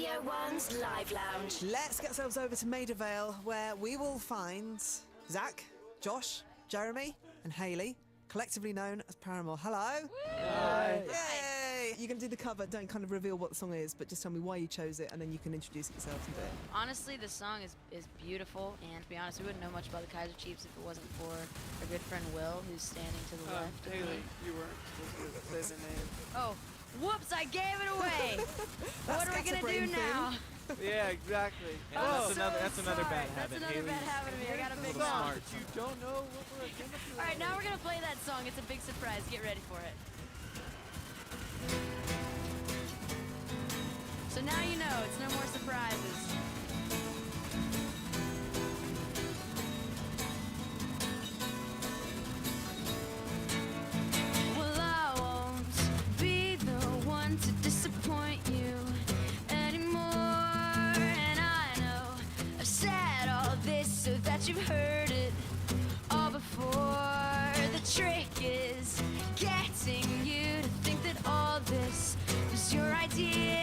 Radio 1's Live Lounge. Let's get ourselves over to Maida Vale, where we will find Zach, Josh, Jeremy, and Hayley, collectively known as Paramore. Hello. Hi. Yay! You're going to do the cover. Don't kind of reveal what the song is, but just tell me why you chose it, and then you can introduce it yourself and do it. Honestly, this song is beautiful, and to be honest, we wouldn't know much about the Kaiser Chiefs if it wasn't for our good friend Will, who's standing to the left. Haley, you weren't supposed to say the name. Oh, whoops, I gave it away! What are we going to do now? Yeah, exactly. Oh, That's another bad habit. That's another bad habit of me. I got a big Song, song. but you don't know what we're going to do. All right, now we're going to play that song. It's a big surprise. Get ready for it. So now you know, it's no more surprises. Well, I won't be the one to disappoint you anymore. And I know I've said all this so that you've heard it all before. The trick is getting you to think that all this was your idea.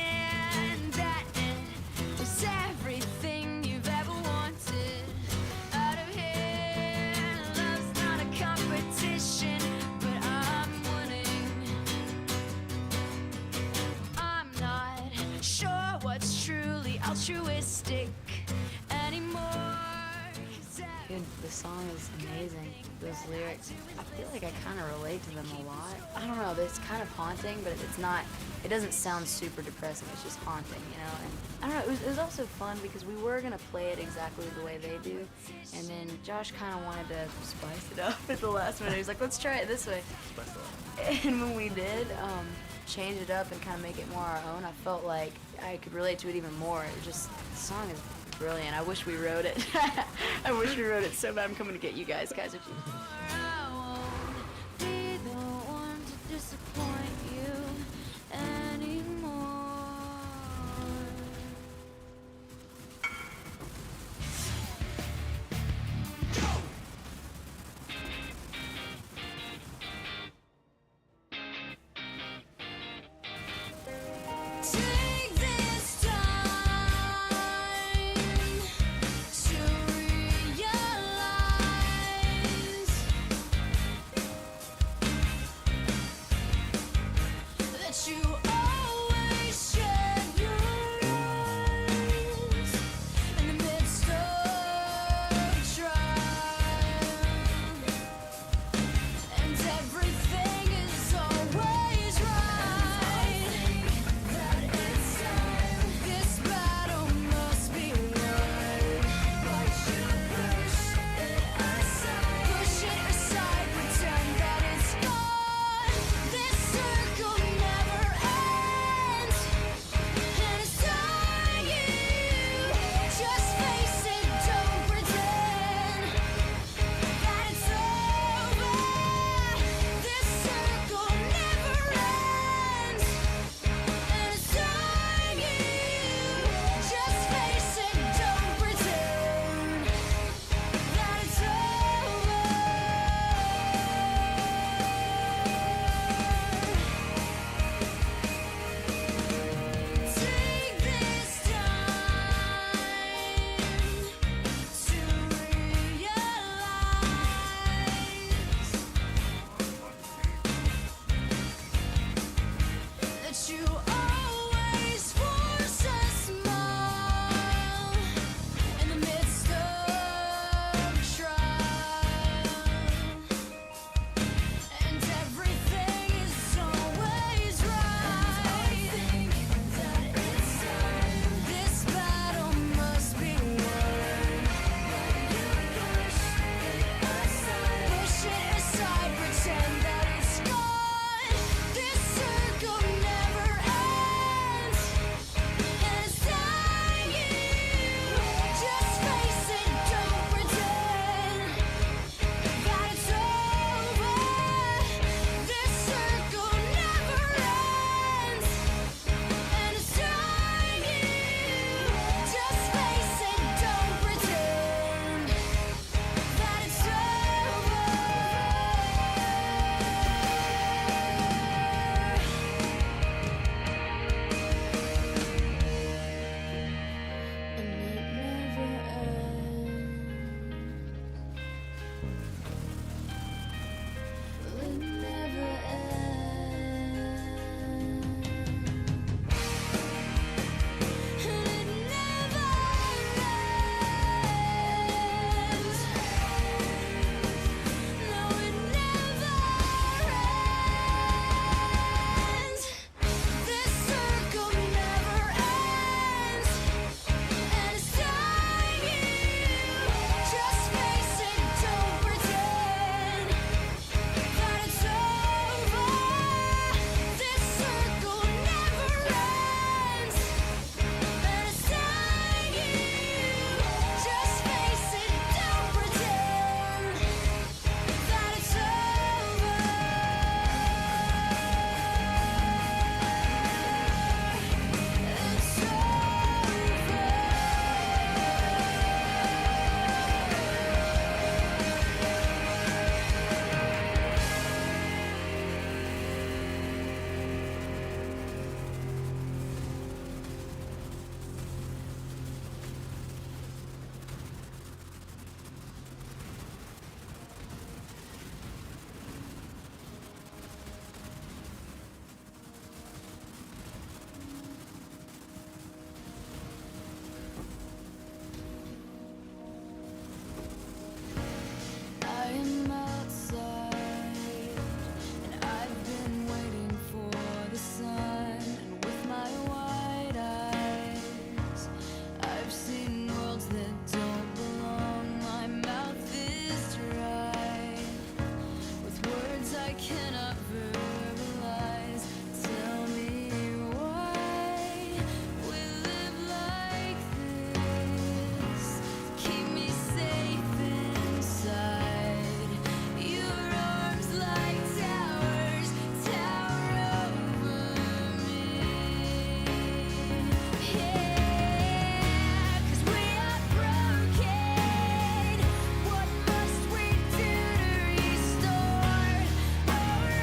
Everything you've ever wanted out of here. Love's not a competition, but I'm winning. I'm not sure what's truly altruistic anymore. Dude, the song is amazing. Those lyrics, I feel like I kind of relate to them a lot. I don't know, it's kind of haunting, but it's not, it doesn't sound super depressing, it's just haunting, you know? And I don't know, it was also fun because we were gonna play it exactly the way they do, and then Josh kind of wanted to spice it up at the last minute. He was like, let's try it this way. Spice it up. And when we did, change it up and kind of make it more our own, I felt like I could relate to it even more. It just, the song is brilliant. I wish we wrote it. I wish we wrote it so bad. I'm coming to get you guys, Kaiser Chiefs. I won't be the one to disappoint you anymore. Take this time to realize that you always cannot verbalize. Tell me why we live like this. Keep me safe inside your arms like towers tower over me. Yeah, 'cause we are broken. What must we do to restore our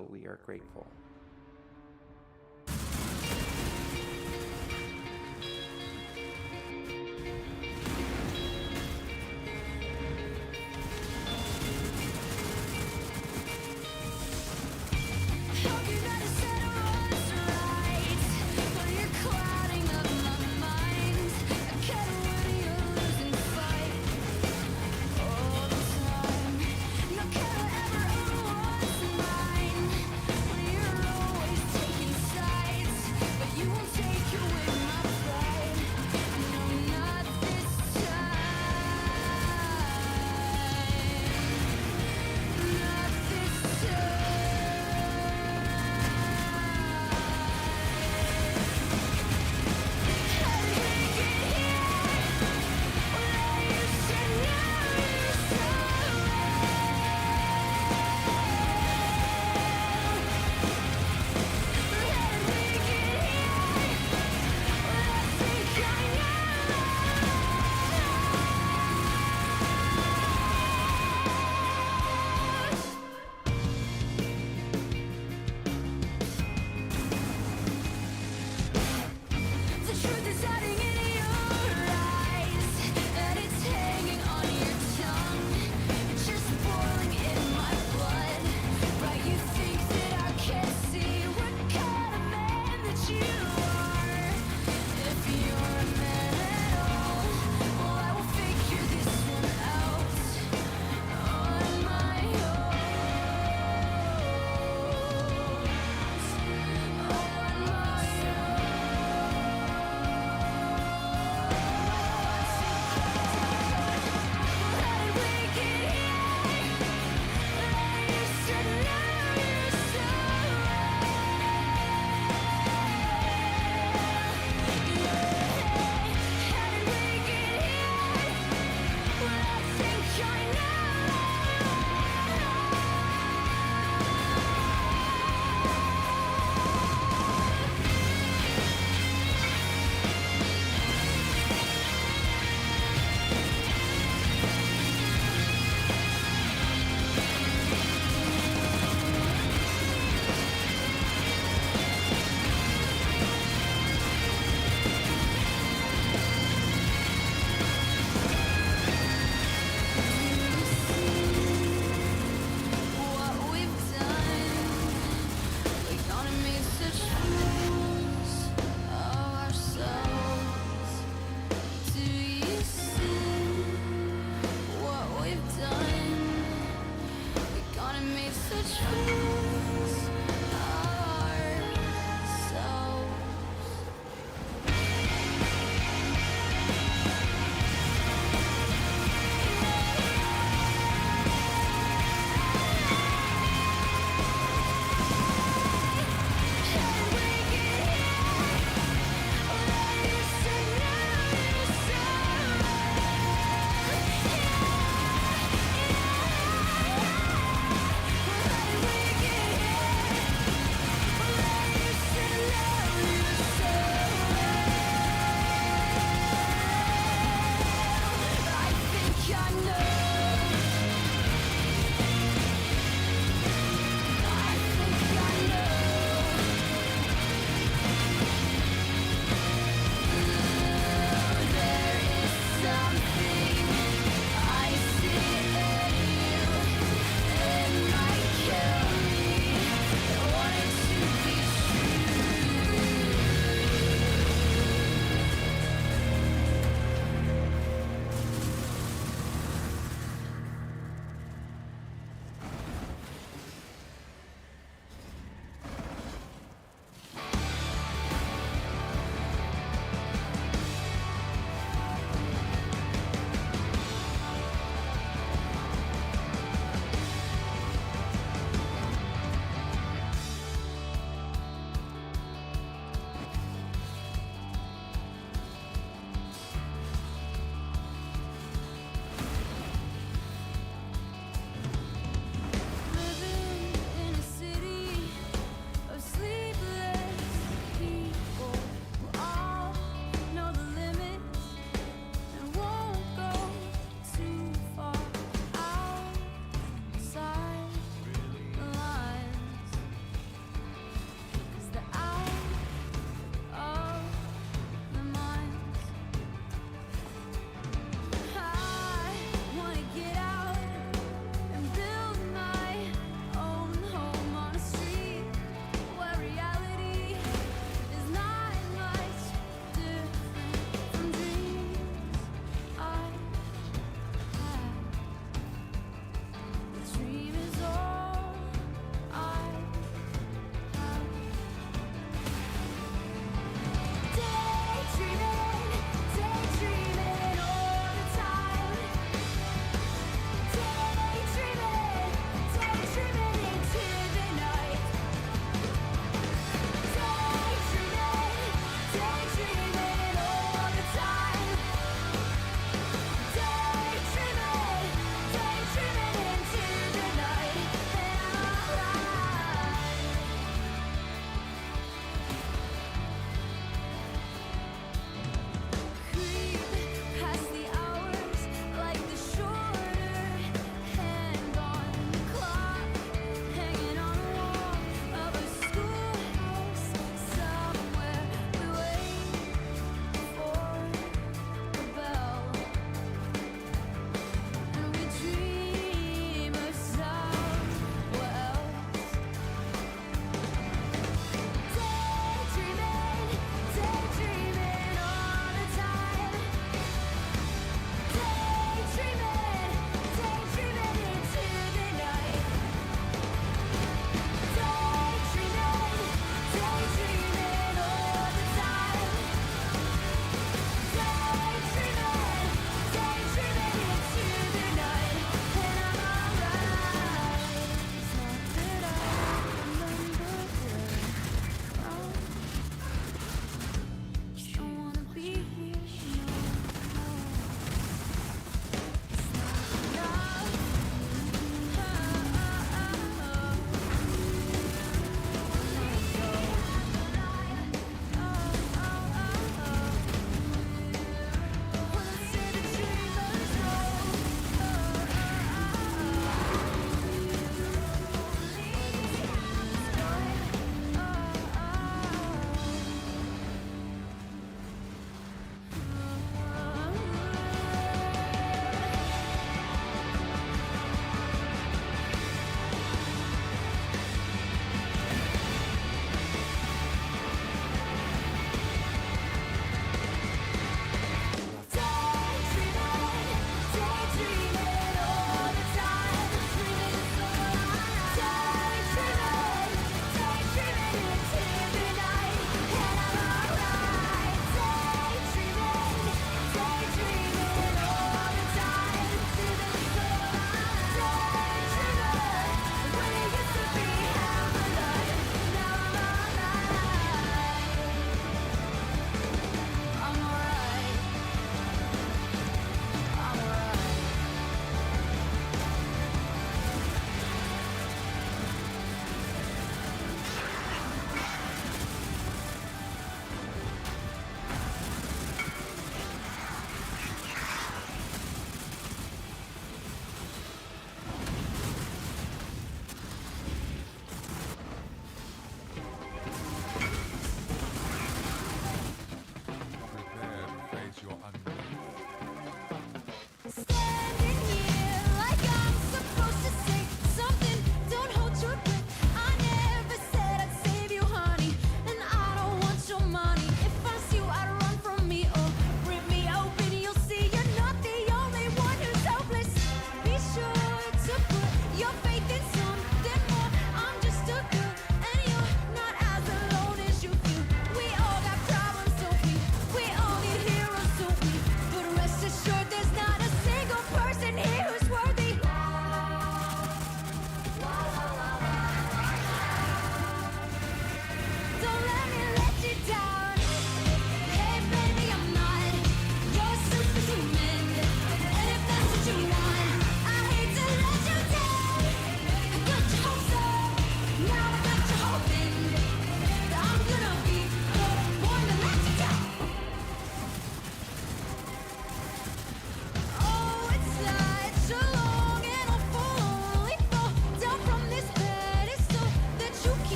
so we are grateful. You're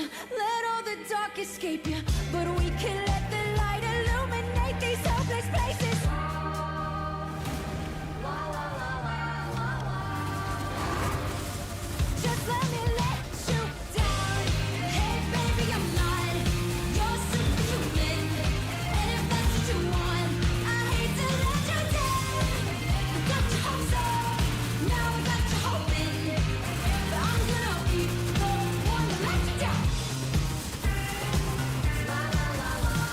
let all the dark escape you, but we can let the light illuminate these hopeless places. Just let me let you down. Hey baby, I'm not your superhuman, and if that's what you want, I hate to let you down. I got your hopes up, now I got you hoping, but I'm gonna be the one to let you down. La la la la.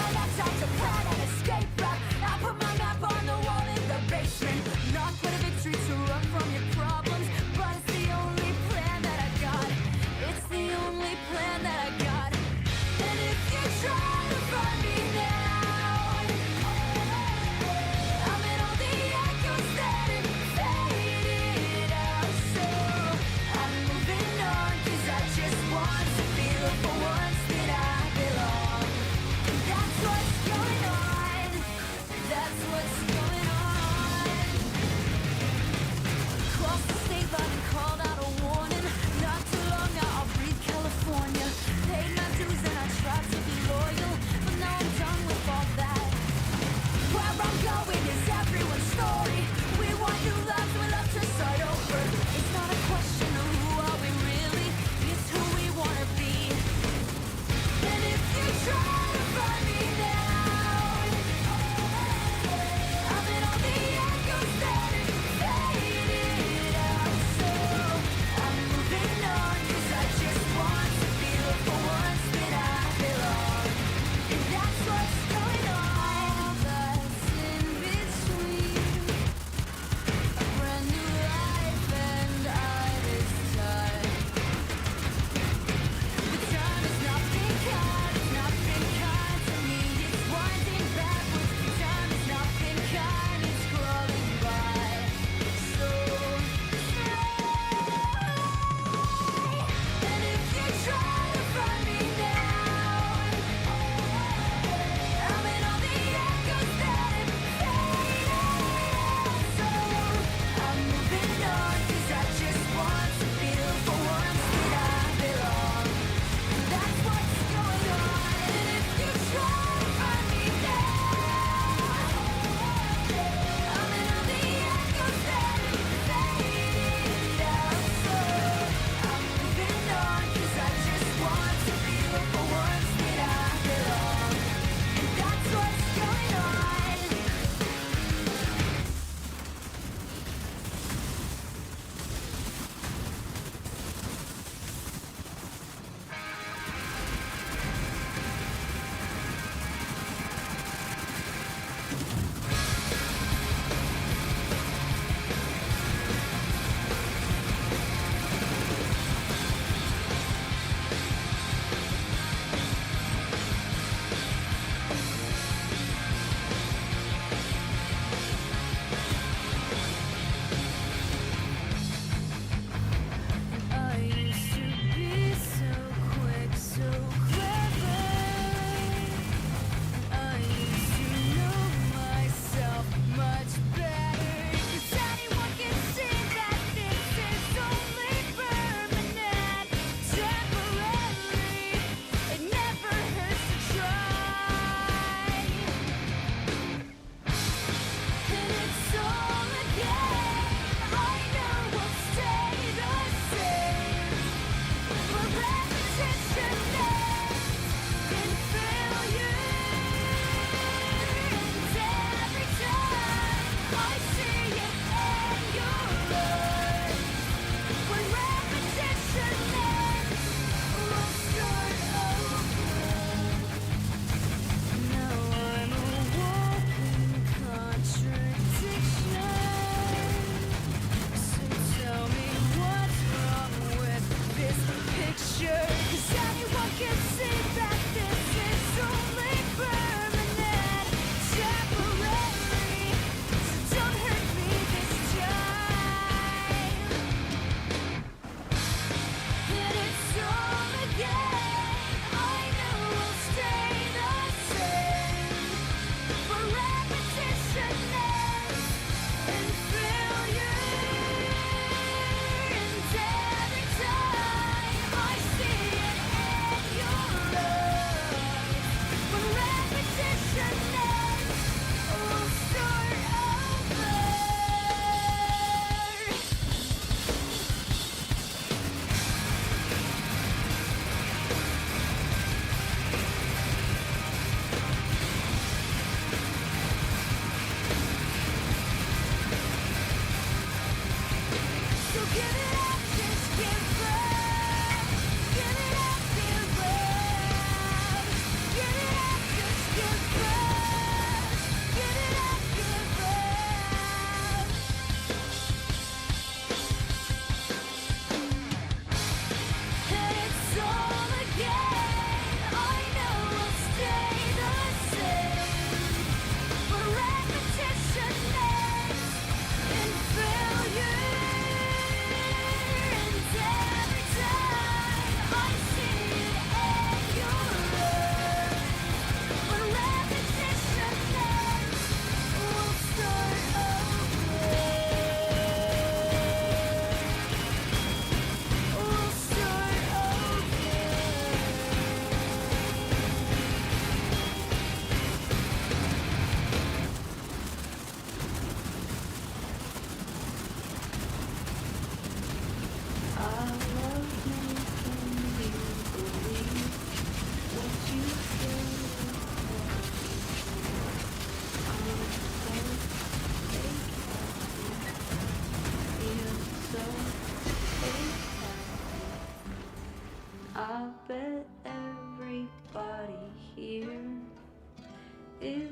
and that's how to plan an escape route. I put my map on the wall in the basement. Not quite a victory to run from your problems, but it's the only plan that I got. It's the only plan that I got. And if you try to find me now, I'm in all the echoes that it faded out. So I'm moving on, 'cause I just want to feel for once that I belong. And that's what's going on.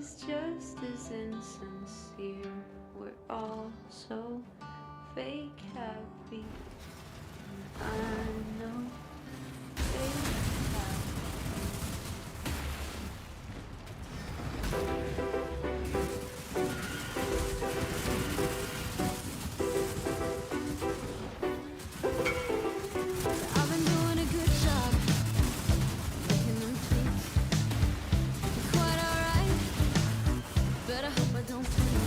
is just as insincere. We're all so fake happy. I know fake I've been doing a good job making them think I'm quite alright, but I hope I don't think.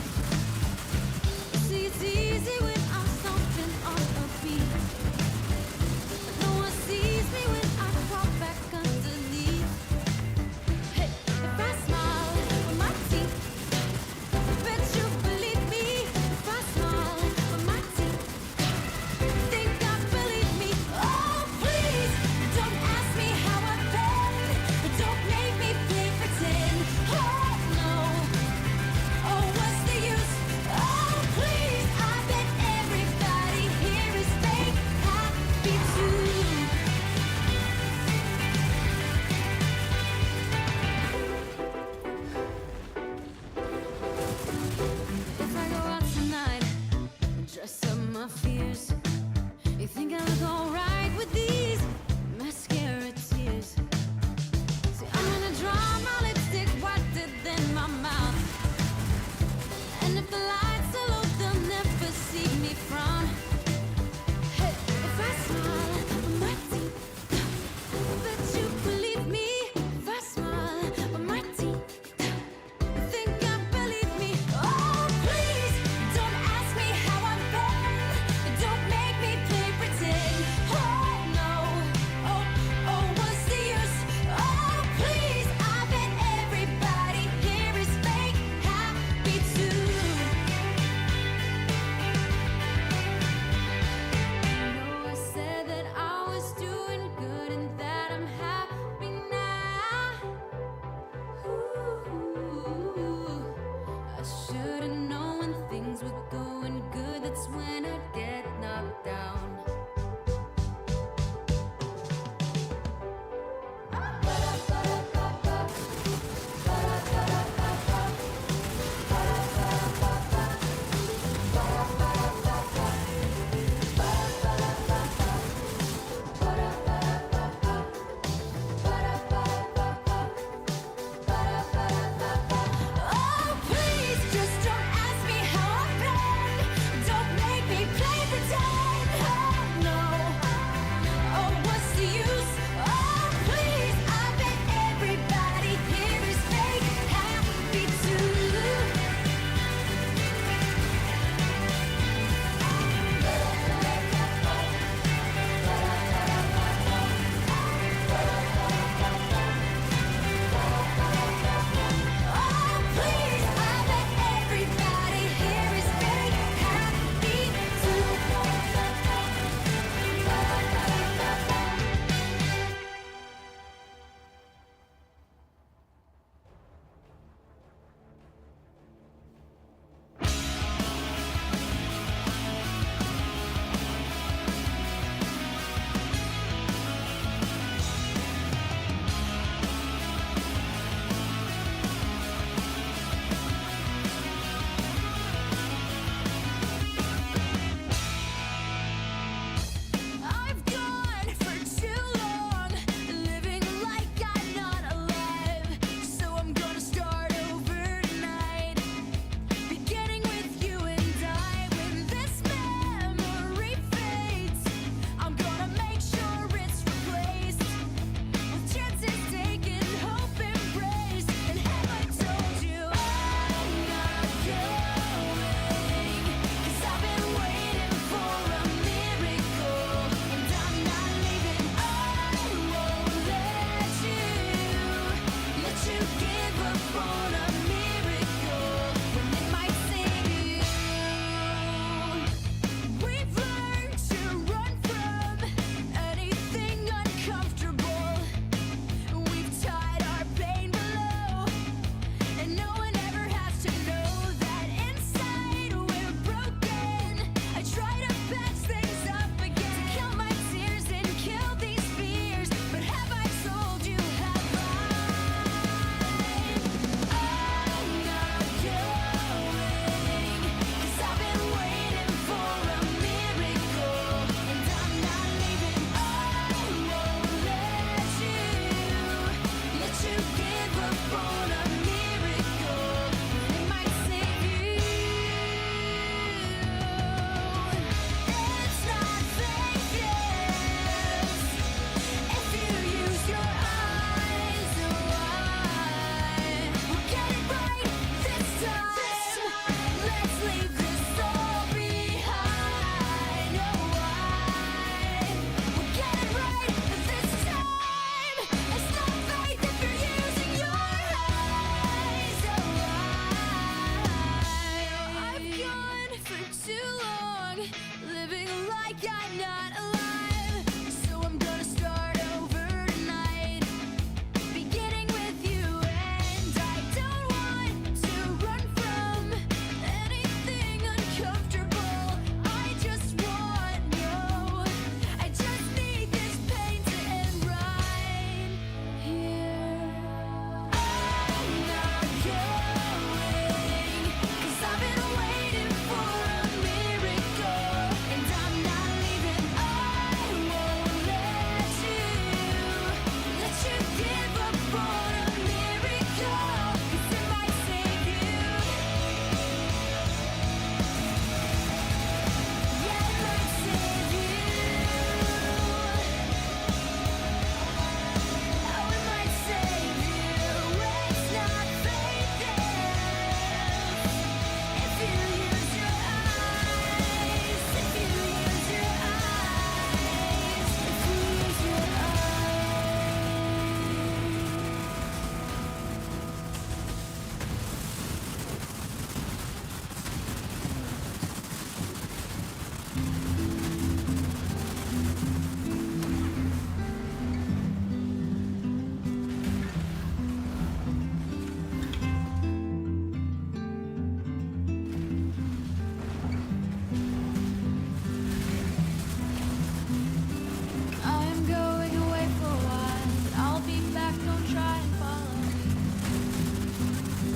See, it's easy when I'm stomping on a beat, but no one sees me when I drop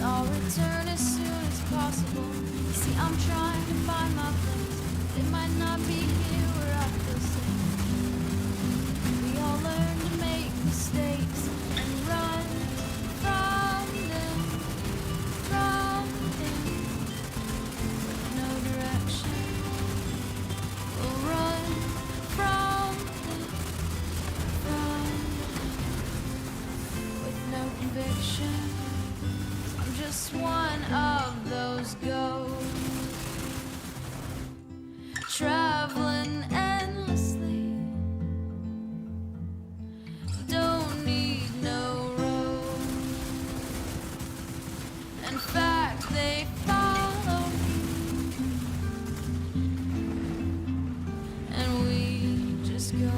I'll return as soon as possible. You see, I'm trying to find my place. It might not be here where I feel safe. We all learn to make mistakes and run from them, with no direction. We'll run from them, with no conviction. I'm just one of those ghosts, traveling endlessly. Don't need no road. In fact, they follow me, and we just go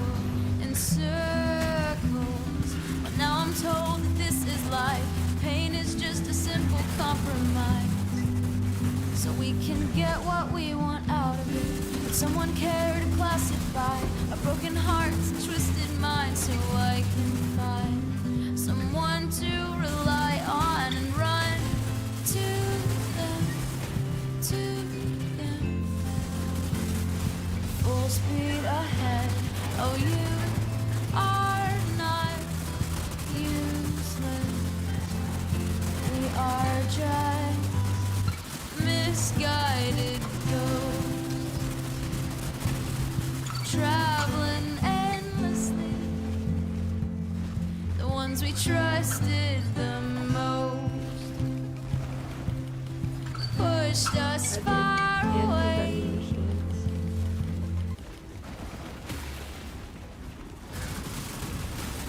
in circles. But now I'm told that this is life. Pain is just a simple compromise, so we can get what we want out of it. Would someone care to classify our broken hearts and twisted minds, so I can find someone to rely on and run to them, full speed ahead. Oh, you are not useless. We are just misguided ghosts, traveling endlessly. The ones we trusted the most pushed us far away.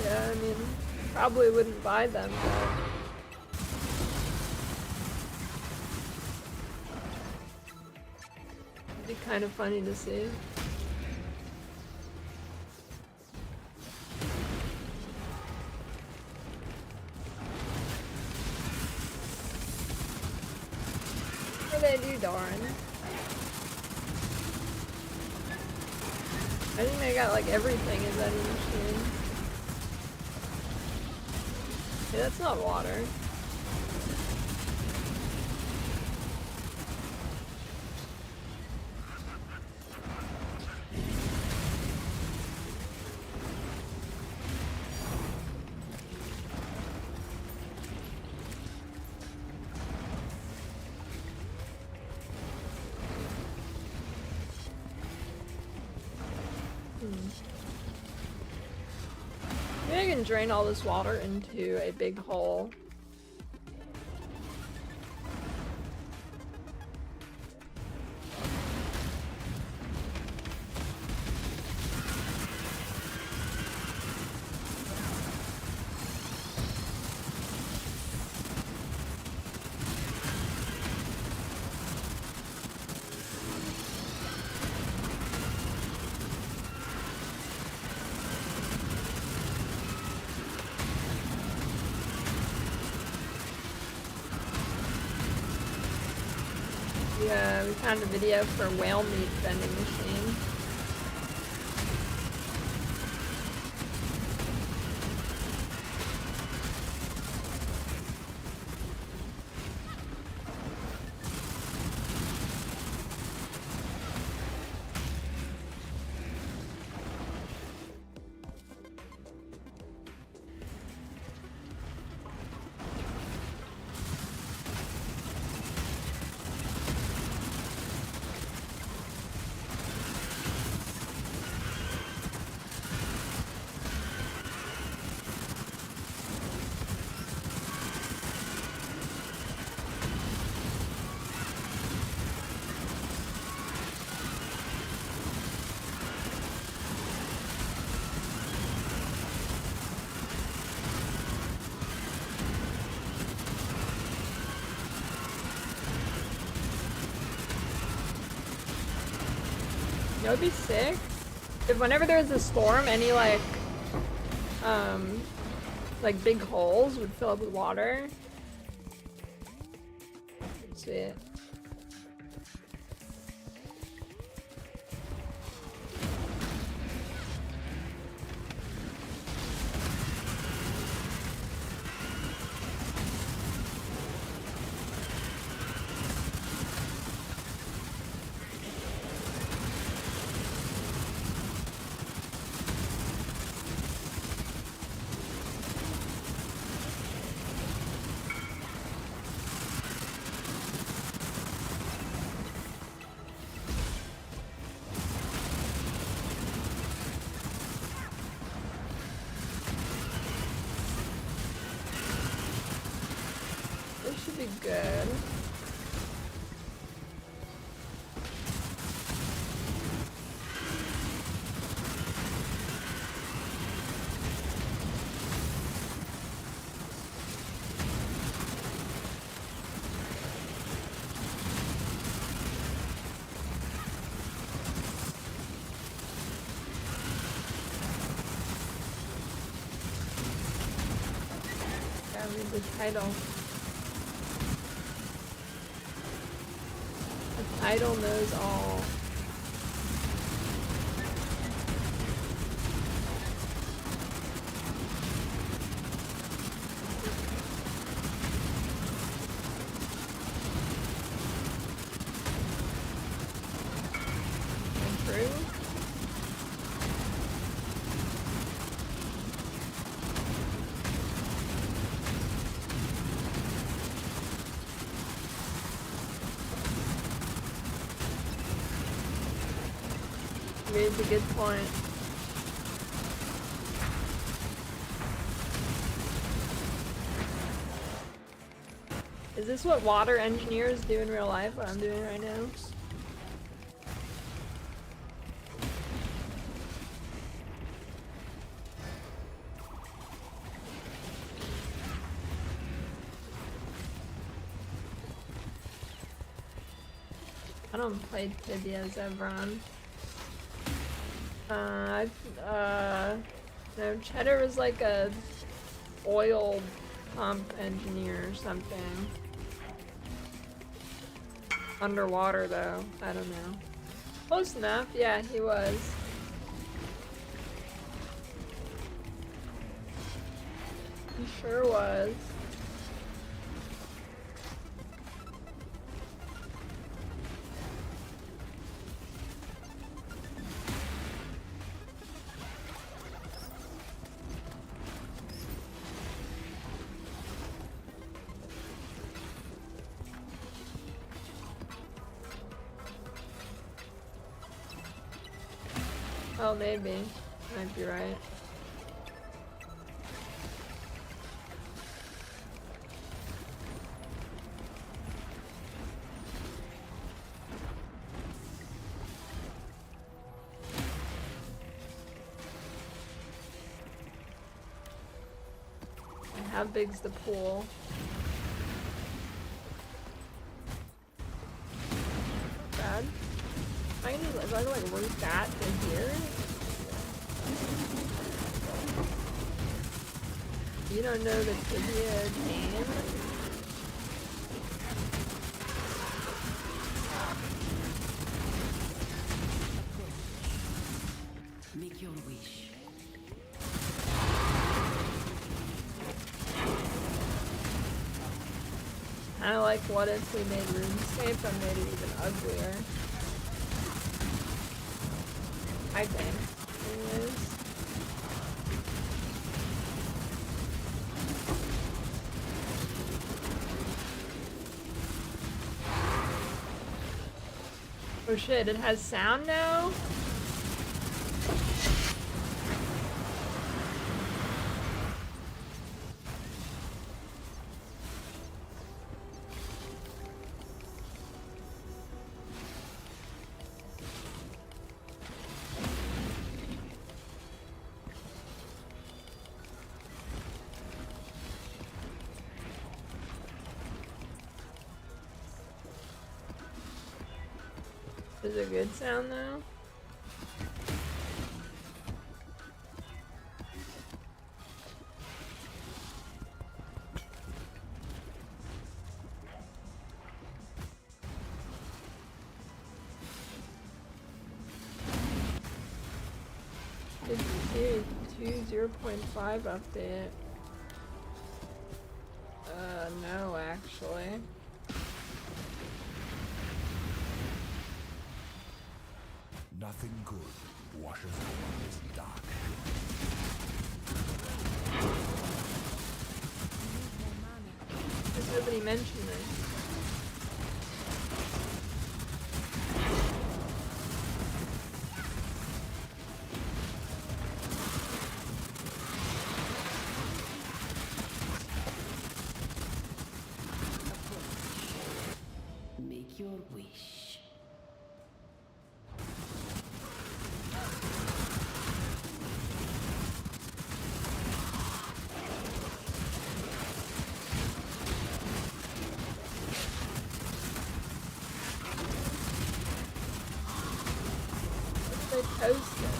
Yeah, I mean, probably wouldn't buy them, but it'd be kind of funny to see. What do they do, darn? I think they got like everything in vending machine. Yeah, that's not water. Maybe I can drain all this water into a big hole. Yeah, we found a video for whale meat vending machine. You know, it'd be sick if whenever there's a storm, any like big holes would fill up with water. Sweet. should be good. Read the title. The title knows all. Improve. Raised a good point. Is this what water engineers do in real life? What I'm doing right now? I don't play Tibia Zevron. No, Cheddar was like a oil pump engineer or something. Underwater though, I don't know. Close enough, yeah, he was. He sure was. Oh, maybe. Might be right. And how big's the pool? Bad. I need to like route that to here. You don't know the Tibia name? Make your wish. Kinda like what if we made RuneScape and made it even uglier. I think. Anyways. Oh shit, it has sound now? Is it good sound though? It's 0.5 update. No, actually. Nothing good washes over this dark. Because nobody mentioned this. post it?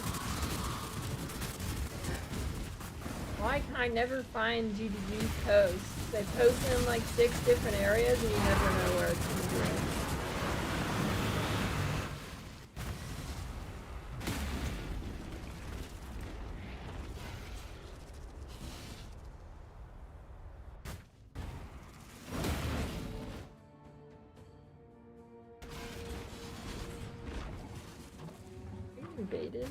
Why can I never find GDG posts? They post in like 6 different areas and you never know where it's going to be. Baited.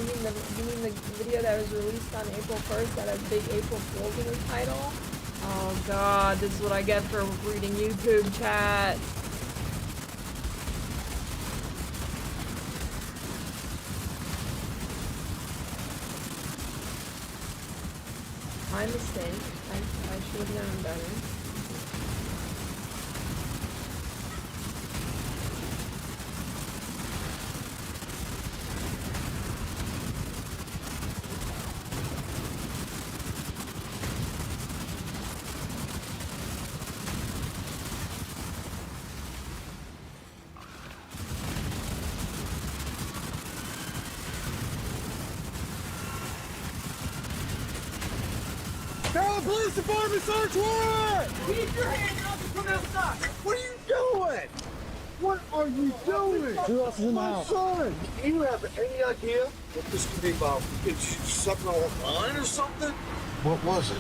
You mean the video that was released on April 1st that has big April Fools in the title? Oh god, this is what I get for reading YouTube chat. My mistake. I should have known better. Police Department search warrant! Keep your hands up and come outside! What are you doing? What are you doing? Who else is in the house? Son! Do you have any idea what this could be about? It's something online or something? What was it?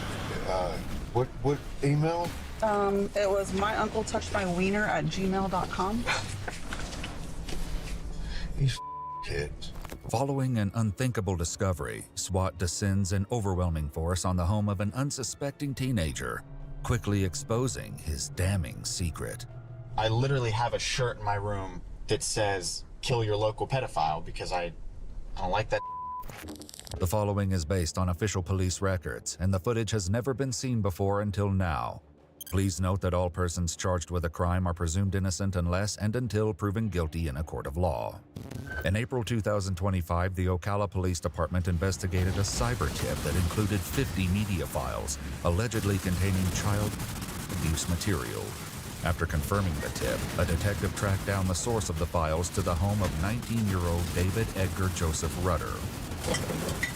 What email? It was myuncletouchedmywiener@gmail.com. These kids. Following an unthinkable discovery, SWAT descends in overwhelming force on the home of an unsuspecting teenager, quickly exposing his damning secret. I literally have a shirt in my room that says, "Kill your local pedophile," because I don't like that. The following is based on official police records, and the footage has never been seen before until now. Please note that all persons charged with a crime are presumed innocent unless and until proven guilty in a court of law. In April 2025, the Ocala Police Department investigated a cyber tip that included 50 media files, allegedly containing child abuse material. After confirming the tip, a detective tracked down the source of the files to the home of 19-year-old David Edgar Joseph Rudder.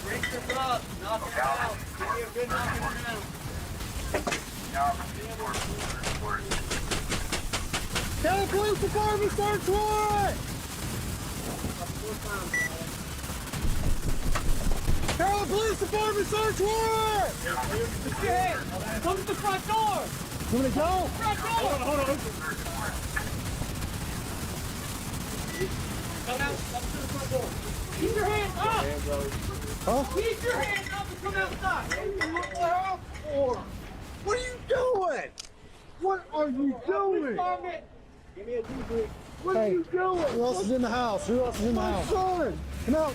Break this up! Knock it out! Give me a good knocking around! Tell police department search warrant! Tell police department search warrant! Okay, come to the front door! You wanna go? Front door! Hold on. Come out, up to the front door. Keep your hands up! Huh? Keep your hands up and come outside! What the hell for? What are you doing? What are you doing? Give me a debrief. What are you doing? Who else is in the house? Who else is in the house? Son! Come out!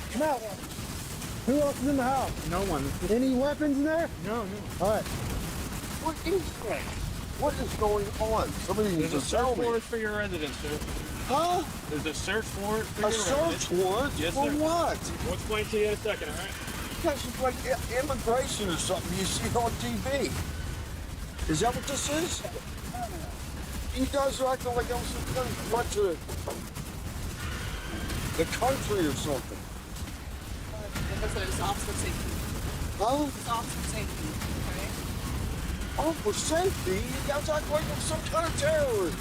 Who else is in the house? No one. Any weapons in there? No. All right. What is that? What is going on? Somebody needs to tell me. There's a search warrant for your residence, sir. Huh? There's a search warrant for your residence. A search warrant? Yes, sir. For what? We'll explain to you in a second, all right? That's just like immigration or something you see on TV. Is that what this is? You guys are acting like I was some kind of bunch of the country or something. It's officer safety. Huh? It's officer safety, okay? Oh, for safety? You guys act like I'm some kind of terrorist.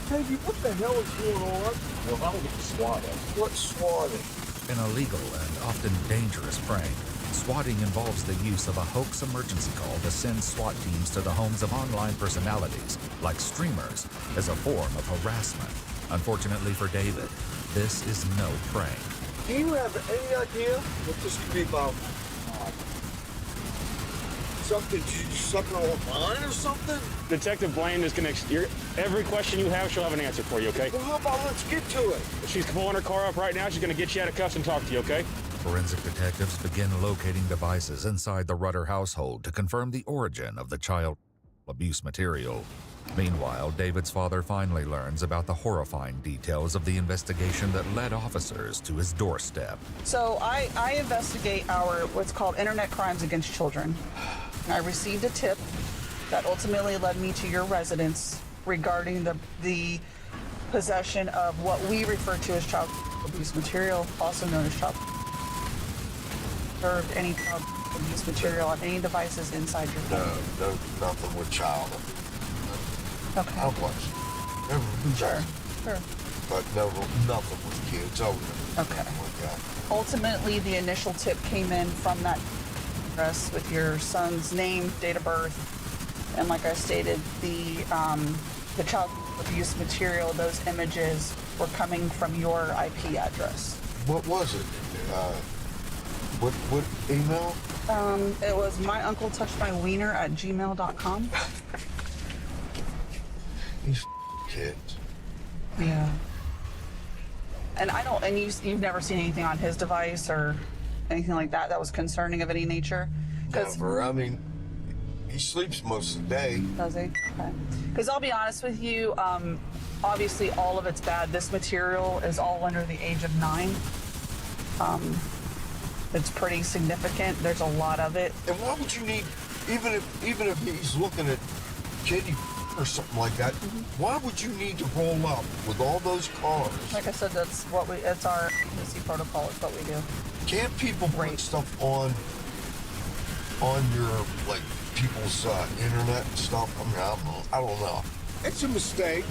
Baby, what the hell is going on? Well, I'll get swatted. What's swatted? An illegal and often dangerous prank Swatting involves the use of a hoax emergency call to send SWAT teams to the homes of online personalities, like streamers, as a form of harassment. Unfortunately for David, this is no prank. Do you have any idea what this could be about? Something online or something? Detective Blaine is going to... Every question you have, she'll have an answer for you, okay? Well, how about let's get to it? She's pulling her car up right now. She's going to get you out of cuffs and talk to you, okay? Forensic detectives begin locating devices inside the Rutter household to confirm the origin of the child abuse material. Meanwhile, David's father finally learns about the horrifying details of the investigation that led officers to his doorstep. So I investigate our what's called internet crimes against children. I received a tip that ultimately led me to your residence regarding the possession of what we refer to as child abuse material, also known as child served any child abuse material on any devices inside your home. No, nothing with child. Okay. I'll watch. Sure. But no, nothing with kids. Okay. Ultimately, the initial tip came in from that address with your son's name, date of birth, and like I stated, the child abuse material, those images were coming from your IP address. What was it? What email? It was myuncletouchedmywiener@gmail.com. These kids. Yeah. And you've never seen anything on his device or anything like that that was concerning of any nature? Never. I mean, he sleeps most of the day. Does he? Okay. Because I'll be honest with you, obviously all of it's bad. This material is all under the age of 9. It's pretty significant. There's a lot of it. And why would you need, even if he's looking at kitty or something like that, why would you need to roll up with all those cars? Like I said, it's our agency protocol. It's what we do. Can't people put stuff on your, like, people's internet and stuff? I mean, I don't know. It's a mistake.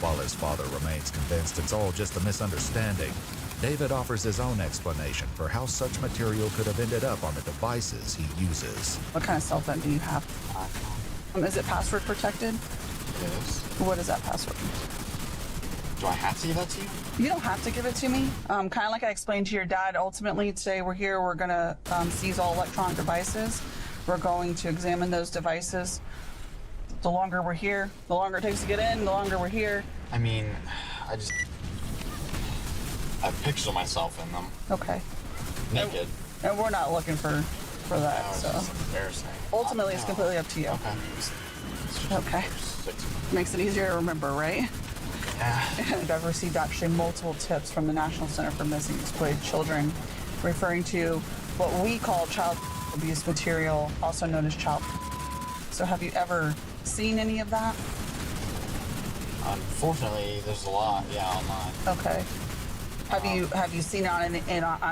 While his father remains convinced it's all just a misunderstanding, David offers his own explanation for how such material could have ended up on the devices he uses. What kind of cell phone do you have? Is it password protected? Yes. What is that password? Do I have to give that to you? You don't have to give it to me. Kind of like I explained to your dad, ultimately today we're here, we're going to seize all electronic devices. We're going to examine those devices. The longer we're here, the longer it takes to get in, the longer we're here. I mean, I have pictures of myself in them. Okay. Naked. And we're not looking for that, No, it's so. just embarrassing. Ultimately, it's completely up to you. Okay. Okay. Makes it easier to remember, right? Yeah. And I've received actually multiple tips from the National Center for Missing and Exploited Children referring to what we call child abuse material, also known as child. So have you ever seen any of that? Unfortunately, there's a lot, online. Okay. Have you seen it on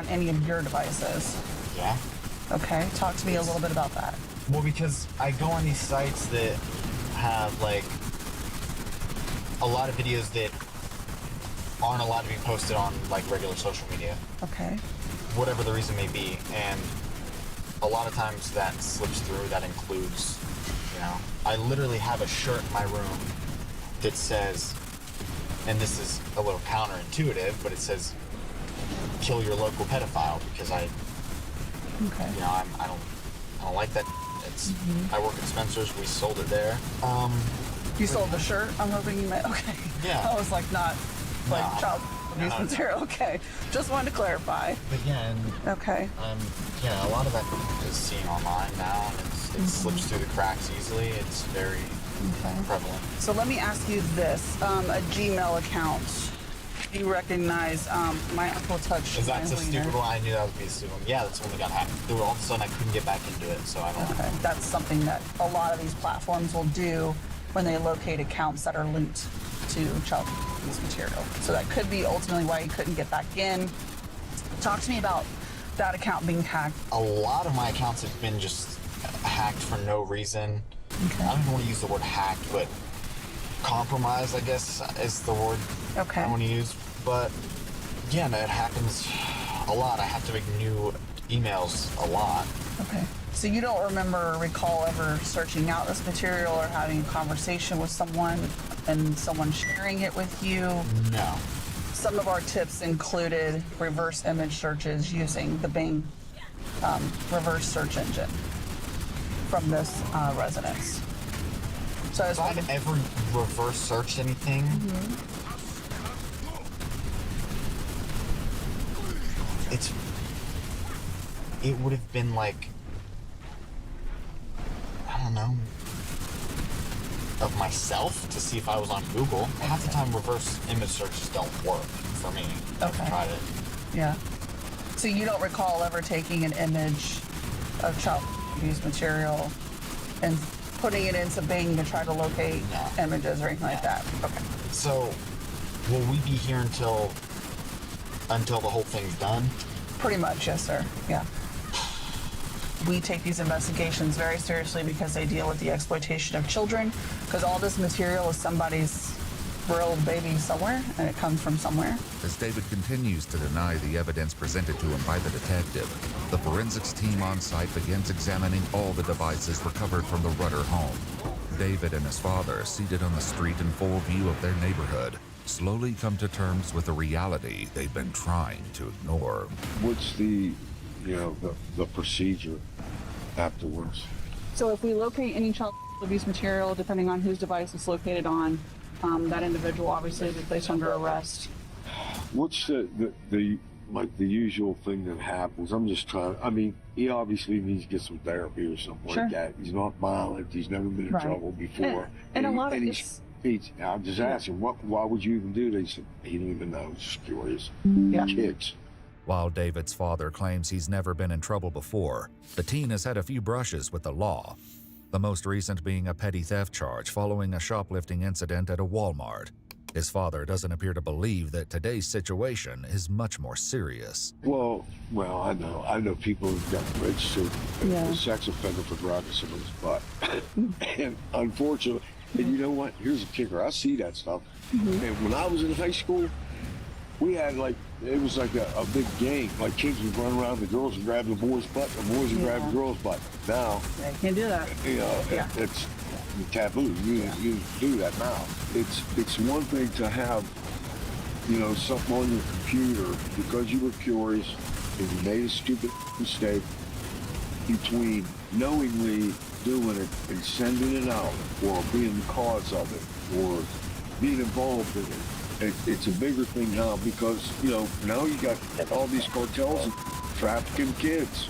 any of your devices? Yeah. Okay. Talk to me a little bit about that. Well, because I go on these sites that have, like, a lot of videos that aren't allowed to be posted on, like, regular social media. Okay. Whatever the reason may be. And a lot of times that slips through. That includes, I literally have a shirt in my room that says, and this is a little counterintuitive, but it says, kill your local pedophile, because I don't like that. I work at Spencer's. We sold it there. You sold the shirt? I'm hoping you meant, okay. Yeah. I was like, not like child abuse material. Okay. Just wanted to clarify. But yeah, and okay. A lot of that is seen online now, and it slips through the cracks easily. It's very prevalent. So let me ask you this: a Gmail account. You recognize my Uncle Touch? Is that so stupid? Well, I knew that would be stupid. Yeah, that's when we got hacked. All of a sudden, I couldn't get back into it, so I don't. Okay, that's something that a lot of these platforms will do when they locate accounts that are linked to child abuse material. So that could be ultimately why you couldn't get back in. Talk to me about that account being hacked. A lot of my accounts have been just hacked for no reason. Okay. I don't even want to use the word hacked, but compromised, I guess, is the word I want to use. But yeah, no, it happens a lot. I have to make new emails a lot. Okay. So you don't remember or recall ever searching out this material or having a conversation with someone and someone sharing it with you? No. Some of our tips included reverse image searches using the Bing reverse search engine from this residence. So If I've ever reverse searched anything, it would have been like, I don't know, of myself to see if I was on Google. Half the time reverse image searches don't work for me. I've tried it. Yeah. So you don't recall ever taking an image of child abuse material and putting it into Bing to try to locate images or anything like that? Okay. So, will we be here until the whole thing's done? Pretty much, yes, sir. Yeah. We take these investigations very seriously because they deal with the exploitation of children, because all this material is somebody's real baby somewhere, and it comes from somewhere. As David continues to deny the evidence presented to him by the detective, the forensics team on site begins examining all the devices recovered from the Rudder home. David and his father, seated on the street in full view of their neighborhood, slowly come to terms with the reality they've been trying to ignore. What's the procedure afterwards? So if we locate any child abuse material, depending on whose device it's located on, that individual obviously will be placed under arrest. What's the usual thing that happens? I'm just trying. I mean, he obviously needs to get some therapy or something like that. He's not violent. He's never been in trouble before. And a lot of I'm just asking, why would you even do this? He said he didn't even know. He's just curious. Yeah. Kids. While David's father claims he's never been in trouble before, the teen has had a few brushes with the law. The most recent being a petty theft charge following a shoplifting incident at a Walmart. His father doesn't appear to believe that today's situation is much more serious. Well, I know people who've gotten registered as a sex offender for grabbing someone's butt. And unfortunately, and you know what? Here's a kicker. I see that stuff. And when I was in high school, we had it was like a big game. Like kids would run around, the girls would grab the boys' butt, the boys would grab the girls' butt. Now, you can't do that. It's taboo. You do that now. It's one thing to have, something on your computer because you were curious and you made a stupid mistake, between knowingly doing it and sending it out, or being the cause of it, or being involved in it. It's a bigger thing now because, now you got all these cartels and trafficking kids.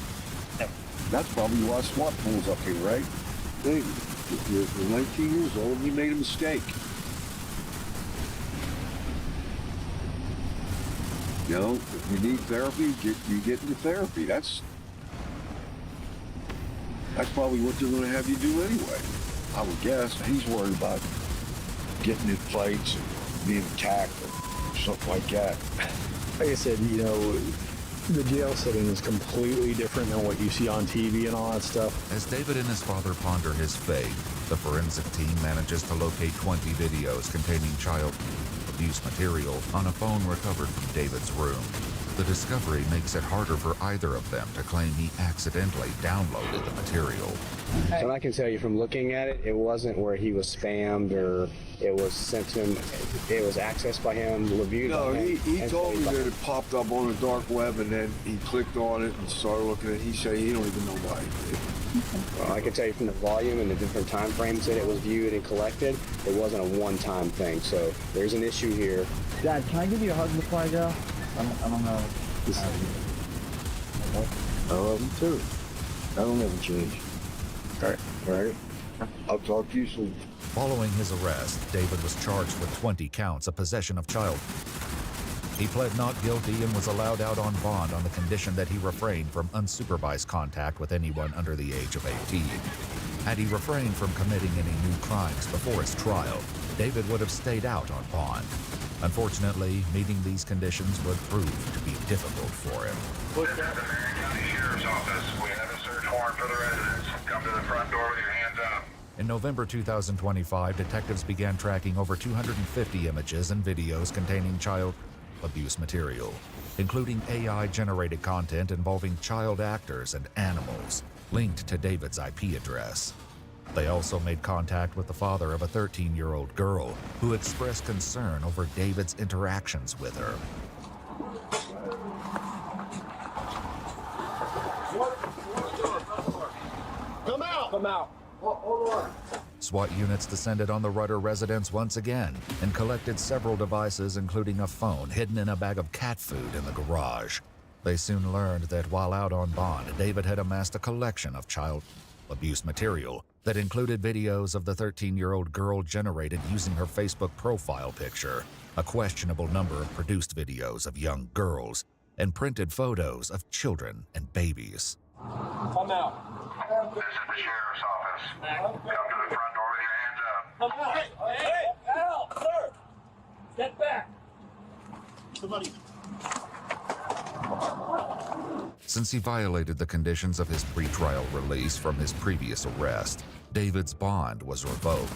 That's probably why SWAT pulls up here, right? Hey, you're 19 years old and you made a mistake. If you need therapy, you get into therapy. That's probably what they're going to have you do anyway, I would guess. He's worried about getting in fights and being attacked or something like that. Like I said, the jail setting is completely different than what you see on TV and all that stuff. As David and his father ponder his fate, the forensic team manages to locate 20 videos containing child abuse material on a phone recovered from David's room. The discovery makes it harder for either of them to claim he accidentally downloaded the material. So I can tell you from looking at it, it wasn't where he was spammed or it was sent to him. It was accessed by him, reviewed by him. He told me that it popped up on the dark web and then he clicked on it and started looking at it. He said he don't even know why he did. Well, I can tell you from the volume and the different time frames that it was viewed and collected, it wasn't a one-time thing. So there's an issue here. Dad, can I give you a hug before I go? I don't know. I love him too. That'll never change. All right. I'll talk to you soon. Following his arrest, David was charged with 20 counts of possession of child. He pled not guilty and was allowed out on bond on the condition that he refrained from unsupervised contact with anyone under the age of 18. Had he refrained from committing any new crimes before his trial, David would have stayed out on bond. Unfortunately, meeting these conditions would prove to be difficult for him. Sheriff's Office, we have a search warrant for the residence. Come to the front door with your hands up. In November 2025, detectives began tracking over 250 images and videos containing child abuse material, including AI-generated content involving child actors and animals linked to David's IP address. They also made contact with the father of a 13-year-old girl who expressed concern over David's interactions with her. Come out! Come out! Hold on. SWAT units descended on the Rudder residence once again and collected several devices, including a phone hidden in a bag of cat food in the garage. They soon learned that while out on bond, David had amassed a collection of child abuse material that included videos of the 13-year-old girl generated using her Facebook profile picture, a questionable number of produced videos of young girls, and printed photos of children and babies. Come out. This is the sheriff's office. Come to the front door with your hands up. Come out. Hey, Al, sir. Step back. Somebody. Since he violated the conditions of his pretrial release from his previous arrest, David's bond was revoked.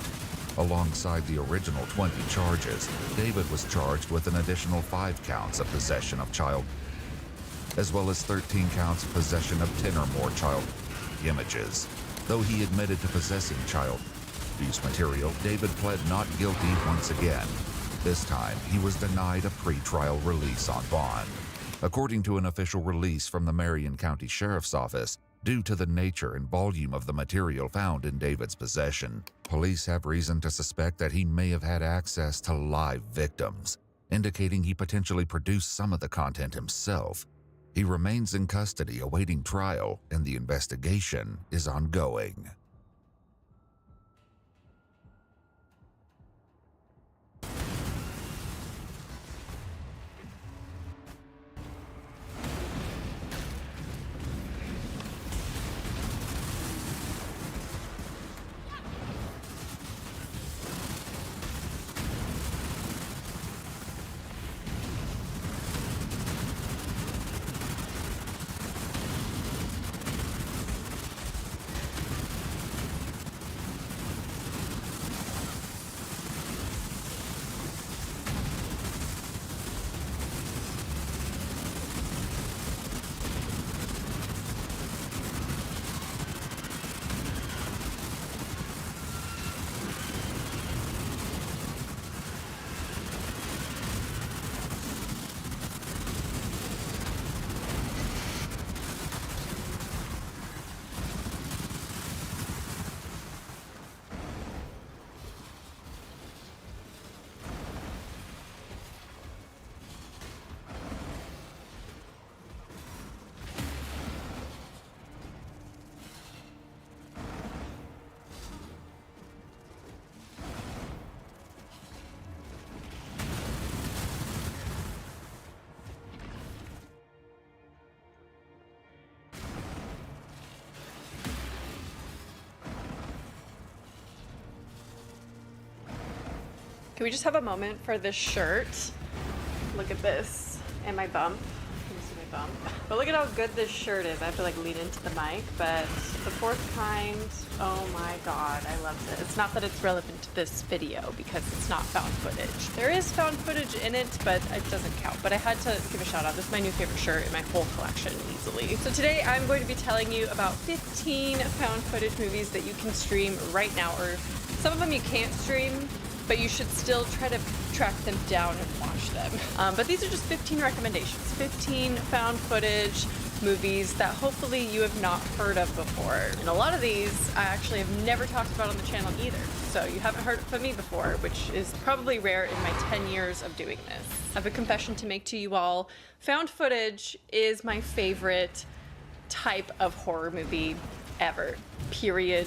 Alongside the original 20 charges, David was charged with an additional 5 counts of possession of child, as well as 13 counts of possession of 10 or more child images. Though he admitted to possessing child abuse material, David pled not guilty once again. This time, he was denied a pretrial release on bond. According to an official release from the Marion County Sheriff's Office, due to the nature and volume of the material found in David's possession, police have reason to suspect that he may have had access to live victims, indicating he potentially produced some of the content himself. He remains in custody awaiting trial, and the investigation is ongoing. Can we just have a moment for this shirt? Look at this. And my bump. Can you see my bump? But look at how good this shirt is. I have to like lean into the mic, but the fourth kind, oh my god, I loved it. It's not that it's relevant to this video because it's not found footage. There is found footage in it, but it doesn't count. But I had to give a shout out. This is my new favorite shirt in my whole collection easily. So today I'm going to be telling you about 15 found footage movies that you can stream right now, or some of them you can't stream, but you should still try to track them down and watch them. But these are just 15 recommendations, 15 found footage movies that hopefully you have not heard of before. And a lot of these I actually have never talked about on the channel either. So you haven't heard from me before, which is probably rare in my 10 years of doing this. I have a confession to make to you all. Found footage is my favorite type of horror movie ever, period,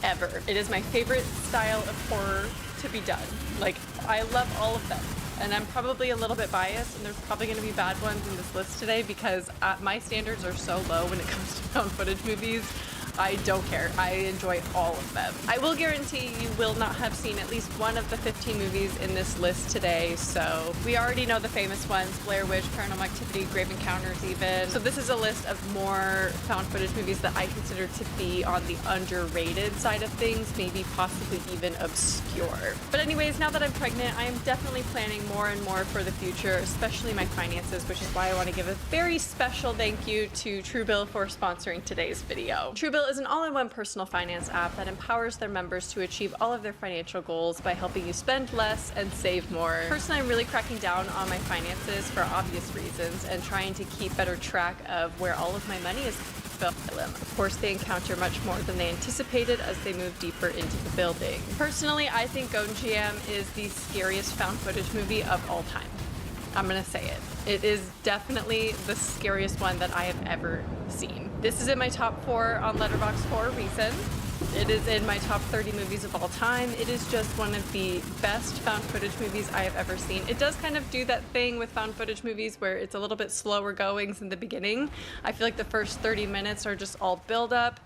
ever. It is my favorite style of horror to be done. Like, I love all of them. And I'm probably a little bit biased, and there's probably going to be bad ones in this list today because my standards are so low when it comes to found footage movies. I don't care. I enjoy all of them. I will guarantee you will not have seen at least one of the 15 movies in this list today, so we already know the famous ones, Blair Witch, Paranormal Activity, Grave Encounters even. So this is a list of more found footage movies that I consider to be on the underrated side of things, maybe possibly even obscure. But anyways, now that I'm pregnant, I am definitely planning more and more for the future, especially my finances, which is why I want to give a very special thank you to Truebill for sponsoring today's video. Truebill is an all-in-one personal finance app that empowers their members to achieve all of their financial goals by helping you spend less and save more. Personally, I'm really cracking down on my finances for obvious reasons and trying to keep better track of where all of my money is. Of course, they encounter much more than they anticipated as they move deeper into the building. Personally, I think Gonjiam is the scariest found footage movie of all time. I'm gonna say it. It is definitely the scariest one that I have ever seen. This is in my top 4 on Letterboxd for a reason. It is in my top 30 movies of all time. It is just one of the best found footage movies I have ever seen. It does kind of do that thing with found footage movies where it's a little bit slower goings in the beginning. I feel like the first 30 minutes are just all build up,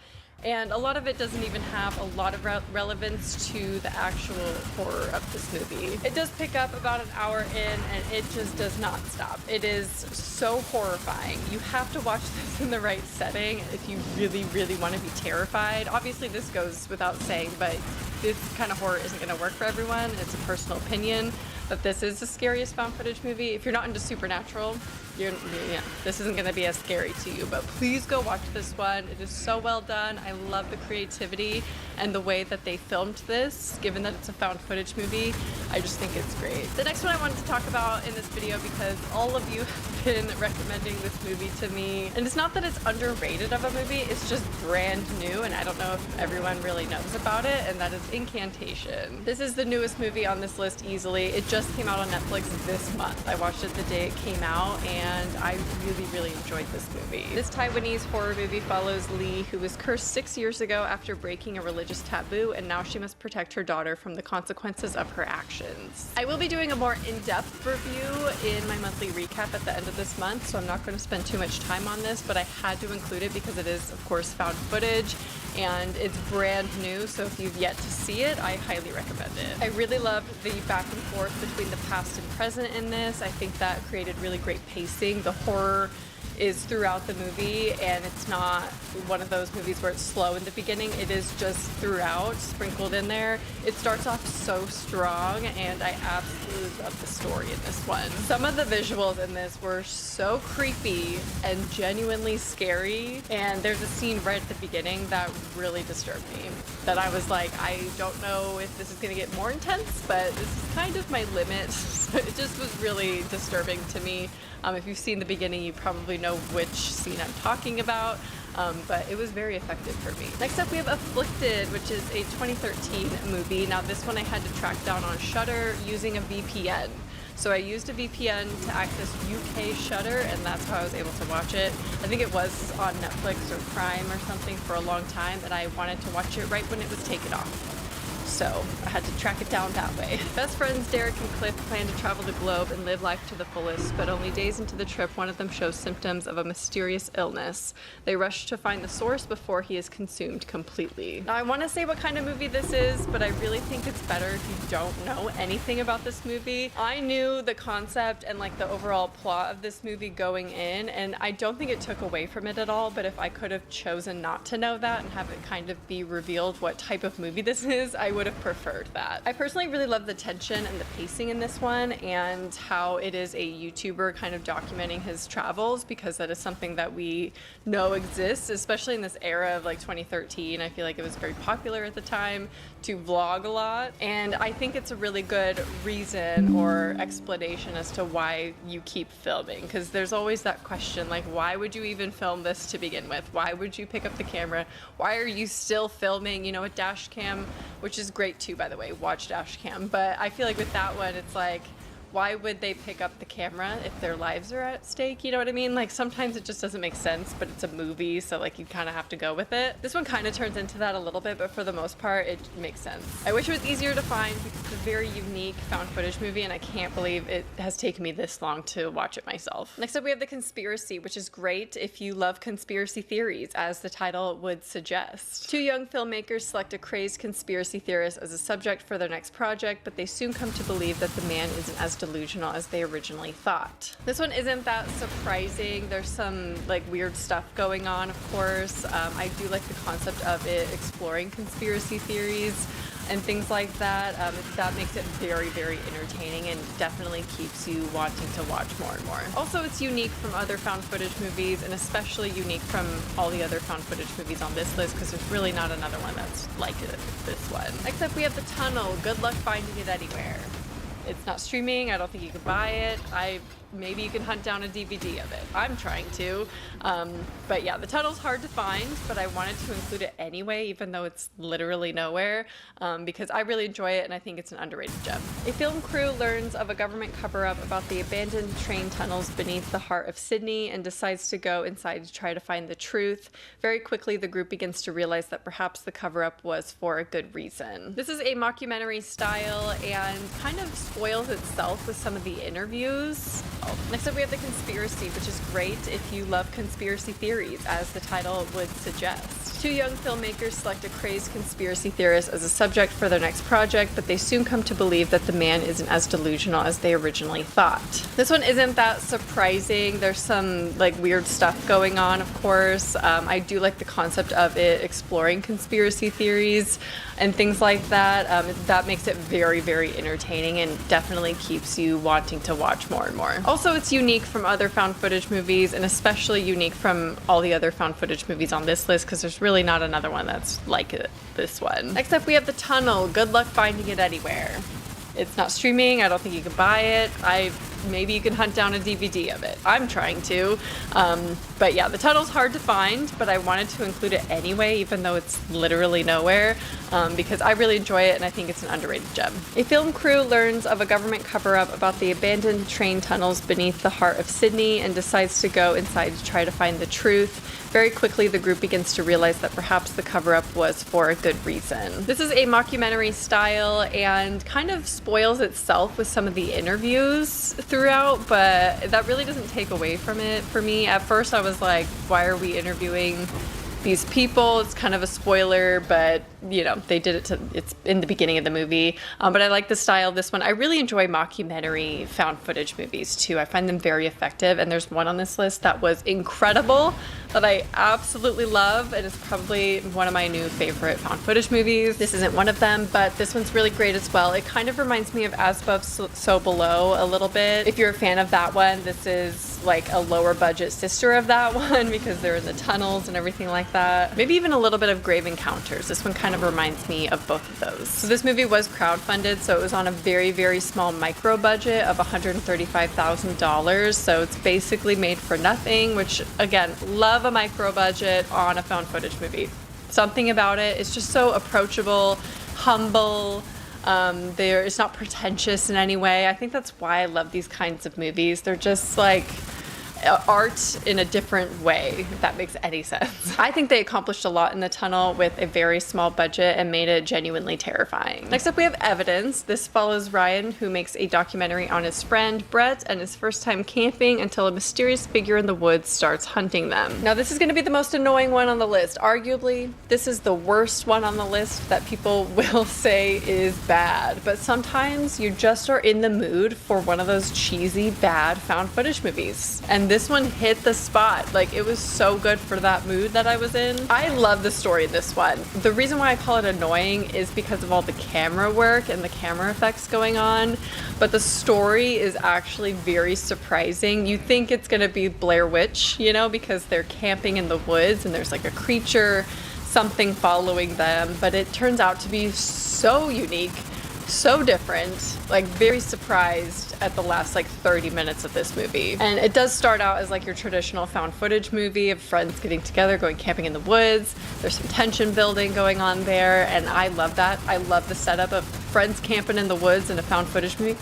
and a lot of it doesn't even have a lot of relevance to the actual horror of this movie. It does pick up about an hour in, and it just does not stop. It is so horrifying. You have to watch this in the right setting if you really, really want to be terrified. Obviously, this goes without saying, but this kind of horror isn't going to work for everyone. It's a personal opinion that this is the scariest found footage movie. If you're not into supernatural, this isn't going to be as scary to you, but please go watch this one. It is so well done. I love the creativity and the way that they filmed this, given that it's a found footage movie. I just think it's great. The next one I wanted to talk about in this video, because all of you have been recommending this movie to me, and it's not that it's underrated of a movie, it's just brand new, and I don't know if everyone really knows about it, and that is Incantation. This is the newest movie on this list easily. It just came out on Netflix this month. I watched it the day it came out, and I really, really enjoyed this movie. This Taiwanese horror movie follows Lee, who was cursed 6 years ago after breaking a religious taboo, and now she must protect her daughter from the consequences of her actions. I will be doing a more in-depth review in my monthly recap at the end of this month, so I'm not going to spend too much time on this, but I had to include it because it is, of course, found footage, and it's brand new, so if you've yet to see it, I highly recommend it. I really loved the back and forth between the past and present in this. I think that created really great pacing. The horror is throughout the movie, and it's not one of those movies where it's slow in the beginning. It is just throughout, sprinkled in there. It starts off so strong, and I absolutely love the story in this one. Some of the visuals in this were so creepy and genuinely scary, and there's a scene right at the beginning that really disturbed me, that I was like, I don't know if this is gonna get more intense, but this is kind of my limit. So it just was really disturbing to me. If you've seen the beginning, you probably know which scene I'm talking about, but it was very effective for me. Next up, we have Afflicted, which is a 2013 movie. Now, this one I had to track down on Shudder using a VPN. So I used a VPN to access UK Shudder, and that's how I was able to watch it. I think it was on Netflix or Prime or something for a long time, and I wanted to watch it right when it was taken off. So I had to track it down that way. Best friends Derek and Cliff plan to travel the globe and live life to the fullest, but only days into the trip, one of them shows symptoms of a mysterious illness. They rush to find the source before he is consumed completely. Now, I want to say what kind of movie this is, but I really think it's better if you don't know anything about this movie. I knew the concept and like the overall plot of this movie going in, and I don't think it took away from it at all, but if I could have chosen not to know that and have it kind of be revealed what type of movie this is, I would have preferred that. I personally really love the tension and the pacing in this one, and how it is a YouTuber kind of documenting his travels, because that is something that we know exists, especially in this era of like 2013. I feel like it was very popular at the time to vlog a lot, and I think it's a really good reason or explanation as to why you keep filming, because there's always that question, like, why would you even film this to begin with? Why would you pick up the camera? Why are you still filming, you know, a dash cam, which is great too, by the way, watch dash cam, but I feel like with that one, it's like, why would they pick up the camera if their lives are at stake? You know what I mean? Like sometimes it just doesn't make sense, but it's a movie, so like you kind of have to go with it. This one kind of turns into that a little bit, but for the most part, it makes sense. I wish it was easier to find because it's a very unique found footage movie, and I can't believe it has taken me this long to watch it myself. Next up, we have The Conspiracy, which is great if you love conspiracy theories, as the title would suggest. Two young filmmakers select a crazed conspiracy theorist as a subject for their next project, but they soon come to believe that the man isn't as delusional as they originally thought. This one isn't that surprising. There's some like weird stuff going on, of course. I do like the concept of it exploring conspiracy theories and things like that. That makes it very, very entertaining and definitely keeps you wanting to watch more and more. Also, it's unique from other found footage movies, and especially unique from all the other found footage movies on this list, because there's really not another one that's like this one. Except we have The Tunnel. Good luck finding it anywhere. It's not streaming. I don't think you can buy it. Maybe you can hunt down a DVD of it. I'm trying to. But yeah, The Tunnel's hard to find, but I wanted to include it anyway, even though it's literally nowhere, because I really enjoy it and I think it's an underrated gem. A film crew learns of a government cover-up about the abandoned train tunnels beneath the heart of Sydney and decides to go inside to try to find the truth. Very quickly, the group begins to realize that perhaps the cover-up was for a good reason. This is a mockumentary style and kind of spoils itself with some of the interviews. Next up, we have The Conspiracy, which is great if you love conspiracy theories, as the title would suggest. Two young filmmakers select a crazed conspiracy theorist as a subject for their next project, but they soon come to believe that the man isn't as delusional as they originally thought. This one isn't that surprising. There's some like weird stuff going on, of course. I do like the concept of it exploring conspiracy theories and things like that. That makes it very, very entertaining and definitely keeps you wanting to watch more and more. Also, it's unique from other found footage movies, and especially unique from all the other found footage movies on this list, because there's really not another one that's like this one. Next up, we have The Tunnel. Good luck finding it anywhere. It's not streaming. I don't think you can buy it. Maybe you can hunt down a DVD of it. I'm trying to. But yeah, The Tunnel's hard to find, but I wanted to include it anyway, even though it's literally nowhere, because I really enjoy it and I think it's an underrated gem. A film crew learns of a government cover-up about the abandoned train tunnels beneath the heart of Sydney and decides to go inside to try to find the truth. Very quickly, the group begins to realize that perhaps the cover-up was for a good reason. This is a mockumentary style and kind of spoils itself with some of the interviews throughout, but that really doesn't take away from it for me. At first, I was like, why are we interviewing these people? It's kind of a spoiler, but you know, they did it it's in the beginning of the movie. But I like the style of this one. I really enjoy mockumentary found footage movies too. I find them very effective, and there's one on this list that was incredible that I absolutely love, and it's probably one of my new favorite found footage movies. This isn't one of them, but this one's really great as well. It kind of reminds me of As Above, So Below a little bit. If you're a fan of that one, this is like a lower budget sister of that one because they're in the tunnels and everything like that. Maybe even a little bit of Grave Encounters. This one kind of reminds me of both of those. So this movie was crowdfunded, so it was on a very, very small micro budget of $135,000. So it's basically made for nothing, which again, love a micro budget on a found footage movie. Something about it is just so approachable, humble. It's not pretentious in any way. I think that's why I love these kinds of movies. They're just like art in a different way, if that makes any sense. I think they accomplished a lot in The Tunnel with a very small budget and made it genuinely terrifying. Next up, we have Evidence. This follows Ryan, who makes a documentary on his friend Brett and his first time camping until a mysterious figure in the woods starts hunting them. Now, this is going to be the most annoying one on the list. Arguably, this is the worst one on the list that people will say is bad, but sometimes you just are in the mood for one of those cheesy, bad found footage movies. And this one hit the spot. Like, it was so good for that mood that I was in. I love the story of this one. The reason why I call it annoying is because of all the camera work and the camera effects going on, but the story is actually very surprising. You think it's gonna be Blair Witch, you know, because they're camping in the woods and there's like a creature, something following them, but it turns out to be so unique, so different, like very surprised at the last like 30 minutes of this movie. And it does start out as like your traditional found footage movie of friends getting together, going camping in the woods. There's some tension building going on there, and I love that. I love the setup of friends camping in the woods in a found footage movie.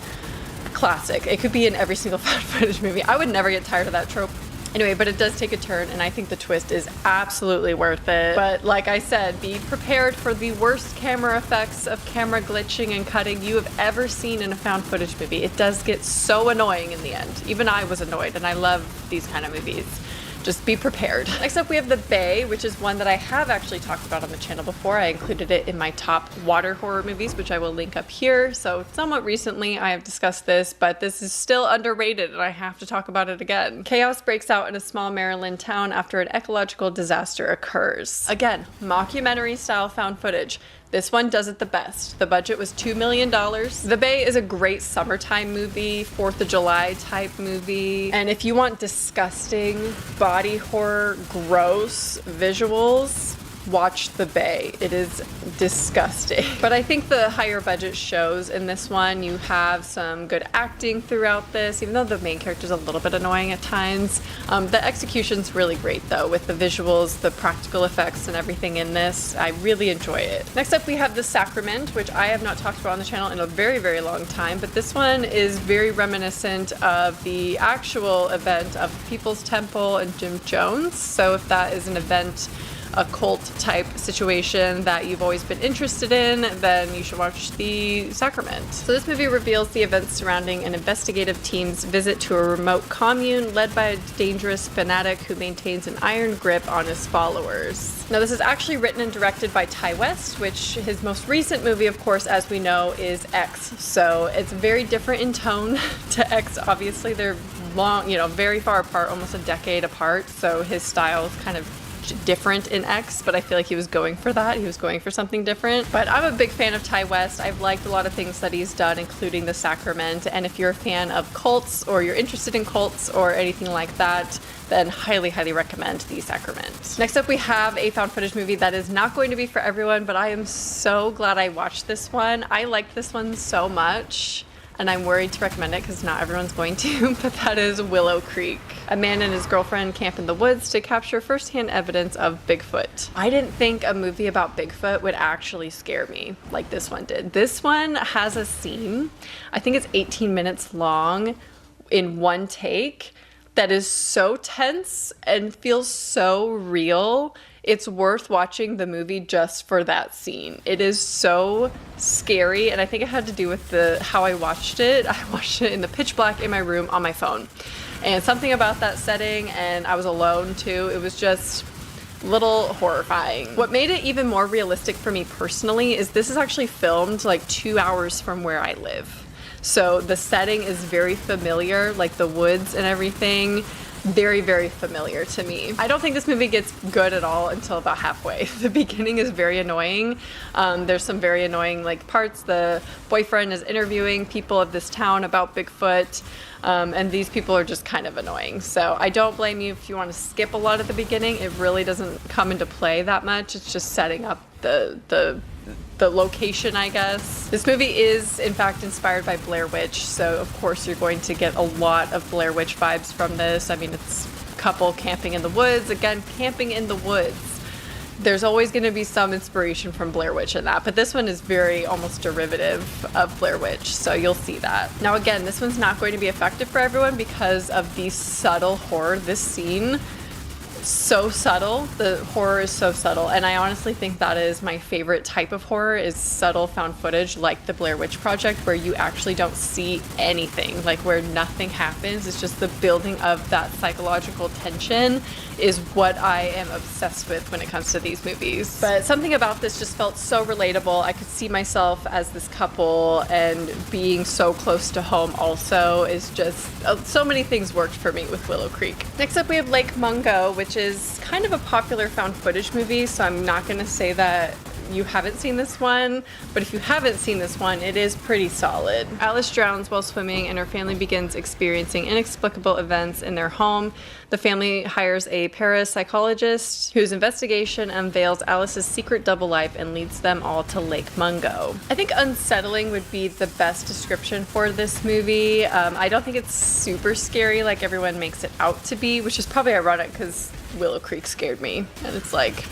classic. It could be in every single found footage movie. I would never get tired of that trope. Anyway, but it does take a turn, and I think the twist is absolutely worth it. But like I said, be prepared for the worst camera effects of camera glitching and cutting you have ever seen in a found footage movie. It does get so annoying in the end. Even I was annoyed, and I love these kind of movies. Just be prepared. Next up we have The Bay, which is one that I have actually talked about on the channel before. I included it in my top water horror movies, which I will link up here. So somewhat recently I have discussed this, but this is still underrated and I have to talk about it again. Chaos breaks out in a small Maryland town after an ecological disaster occurs. Again, mockumentary style found footage. This one does it the best. The budget was $2 million. The Bay is a great summertime movie, 4th of July type movie. And if you want disgusting body horror, gross visuals, watch The Bay. It is disgusting. But I think the higher budget shows in this one. You have some good acting throughout this, even though the main character is a little bit annoying at times. The execution's really great though, with the visuals, the practical effects and everything in this. I really enjoy it. Next up we have The Sacrament, which I have not talked about on the channel in a very, very long time, but this one is very reminiscent of the actual event of People's Temple and Jim Jones. So if that is an event, a cult type situation that you've always been interested in, then you should watch The Sacrament. So this movie reveals the events surrounding an investigative team's visit to a remote commune led by a dangerous fanatic who maintains an iron grip on his followers. Now this is actually written and directed by Ty West, which his most recent movie, of course, as we know, is X. So it's very different in tone to X. Obviously they're long, you know, very far apart, almost a decade apart. So his style is kind of different in X, but I feel like he was going for that. He was going for something different. But I'm a big fan of Ty West. I've liked a lot of things that he's done, including The Sacrament. And if you're a fan of cults or you're interested in cults or anything like that, then highly, highly recommend The Sacrament. Next up we have a found footage movie that is not going to be for everyone, but I am so glad I watched this one. I liked this one so much, and I'm worried to recommend it because not everyone's going to, but that is Willow Creek. A man and his girlfriend camp in the woods to capture firsthand evidence of Bigfoot. I didn't think a movie about Bigfoot would actually scare me like this one did. This one has a scene, I think it's 18 minutes long in one take, that is so tense and feels so real. It's worth watching the movie just for that scene. It is so scary, and I think it had to do with how I watched it. I watched it in the pitch black in my room on my phone. And something about that setting, and I was alone too, it was just a little horrifying. What made it even more realistic for me personally is this is actually filmed like 2 hours from where I live. So the setting is very familiar, like the woods and everything. Very, very familiar to me. I don't think this movie gets good at all until about halfway. The beginning is very annoying. There's some very annoying like parts. The boyfriend is interviewing people of this town about Bigfoot, and these people are just kind of annoying. So I don't blame you if you want to skip a lot at the beginning. It really doesn't come into play that much. It's just setting up the location, I guess. This movie is in fact inspired by Blair Witch, so of course you're going to get a lot of Blair Witch vibes from this. I mean, it's a couple camping in the woods. Again, camping in the woods. There's always going to be some inspiration from Blair Witch in that, but this one is very almost derivative of Blair Witch, so you'll see that. Now again, this one's not going to be effective for everyone because of the subtle horror. This scene, so subtle. The horror is so subtle, and I honestly think that is my favorite type of horror, is subtle found footage like the Blair Witch Project, where you actually don't see anything, like where nothing happens. It's just the building of that psychological tension is what I am obsessed with when it comes to these movies. But something about this just felt so relatable. I could see myself as this couple, and being so close to home also is just, so many things worked for me with Willow Creek. Next up we have Lake Mungo, which is kind of a popular found footage movie, so I'm not gonna say that you haven't seen this one, but if you haven't seen this one, it is pretty solid. Alice drowns while swimming and her family begins experiencing inexplicable events in their home. The family hires a parapsychologist whose investigation unveils Alice's secret double life and leads them all to Lake Mungo. I think unsettling would be the best description for this movie. I don't think it's super scary like everyone makes it out to be, which is probably ironic because Willow Creek scared me, and it's like,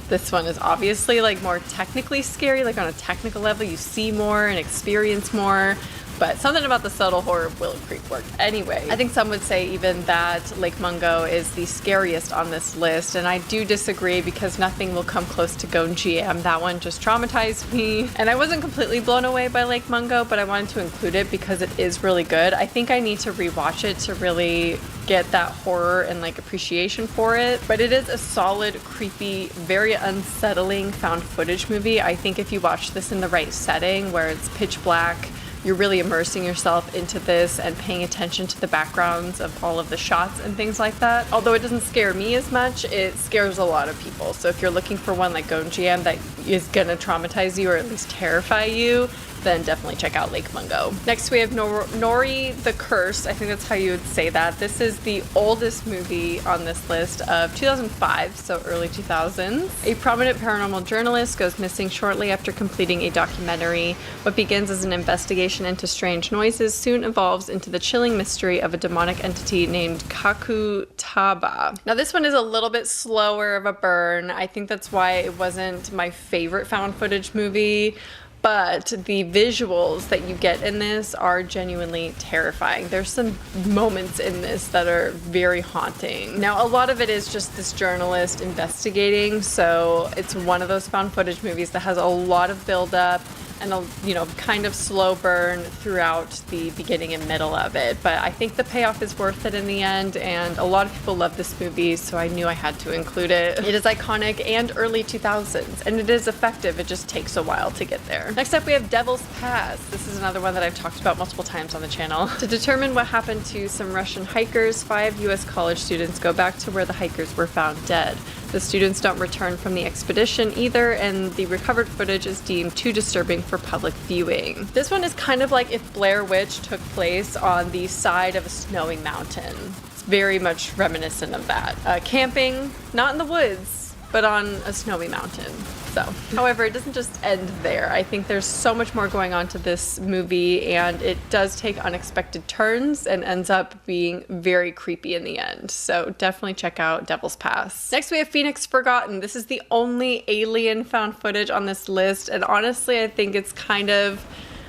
this one is obviously like more technically scary, like on a technical level, you see more and experience more, but something about the subtle horror of Willow Creek worked. Anyway, I think some would say even that Lake Mungo is the scariest on this list, and I do disagree because nothing will come close to Gone GM. That one just traumatized me, and I wasn't completely blown away by Lake Mungo, but I wanted to include it because it is really good. I think I need to rewatch it to really get that horror and like appreciation for it, but it is a solid, creepy, very unsettling found footage movie. I think if you watch this in the right setting where it's pitch black, you're really immersing yourself into this and paying attention to the backgrounds of all of the shots and things like that. Although it doesn't scare me as much, it scares a lot of people. So if you're looking for one like Gone GM that is gonna traumatize you or at least terrify you, then definitely check out Lake Mungo. Next we have Nori the Curse. I think that's how you would say that. This is the oldest movie on this list of 2005, so early 2000s. A prominent paranormal journalist goes missing shortly after completing a documentary. What begins as an investigation into strange noises soon evolves into the chilling mystery of a demonic entity named Kakutaba. Now this one is a little bit slower of a burn. I think that's why it wasn't my favorite found footage movie. But the visuals that you get in this are genuinely terrifying. There's some moments in this that are very haunting. Now, a lot of it is just this journalist investigating, so it's one of those found footage movies that has a lot of build-up and a, you know, kind of slow burn throughout the beginning and middle of it. But I think the payoff is worth it in the end, and a lot of people love this movie, so I knew I had to include it. It is iconic and early 2000s, and it is effective. It just takes a while to get there. Next up, we have Devil's Pass. This is another one that I've talked about multiple times on the channel. To determine what happened to some Russian hikers, 5 US college students go back to where the hikers were found dead. The students don't return from the expedition either, and the recovered footage is deemed too disturbing for public viewing. This one is kind of like if Blair Witch took place on the side of a snowy mountain. It's very much reminiscent of that. Camping, not in the woods, but on a snowy mountain. So, however, it doesn't just end there. I think there's so much more going on to this movie, and it does take unexpected turns and ends up being very creepy in the end. So definitely check out Devil's Pass. Next, we have Phoenix Forgotten. This is the only alien found footage on this list, and honestly, I think it's kind of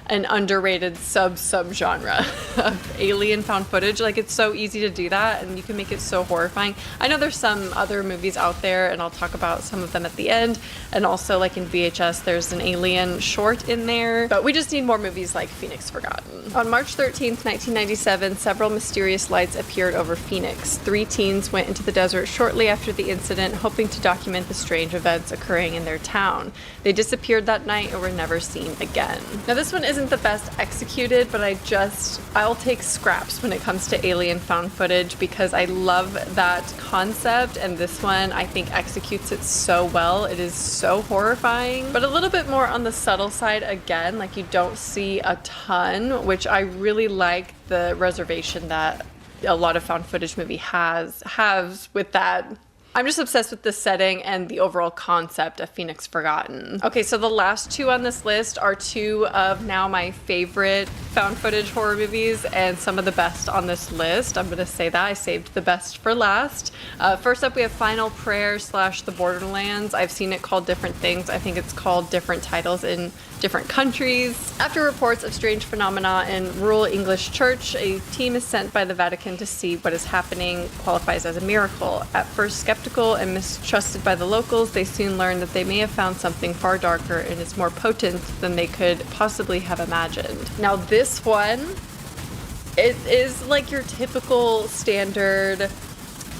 an underrated subgenre of alien found footage. Like, it's so easy to do that, and you can make it so horrifying. I know there's some other movies out there, and I'll talk about some of them at the end, and also like in VHS there's an alien short in there, but we just need more movies like Phoenix Forgotten. On March 13th, 1997, several mysterious lights appeared over Phoenix. 3 teens went into the desert shortly after the incident, hoping to document the strange events occurring in their town. They disappeared that night and were never seen again. Now this one isn't the best executed, but I'll take scraps when it comes to alien found footage because I love that concept, and this one I think executes it so well. It is so horrifying, but a little bit more on the subtle side again. Like, you don't see a ton, which I really like the reservation that a lot of found footage movie has with that. I'm just obsessed with the setting and the overall concept of Phoenix Forgotten. Okay, so the last 2 on this list are 2 of now my favorite found footage horror movies and some of the best on this list. I'm gonna say that I saved the best for last. First up, we have Final Prayer / The Borderlands. I've seen it called different things. I think it's called different titles in different countries. After reports of strange phenomena in rural English church, a team is sent by the Vatican to see what is happening qualifies as a miracle. At first skeptical and mistrusted by the locals, they soon learn that they may have found something far darker and is more potent than they could possibly have imagined. Now this one, it is like your typical standard,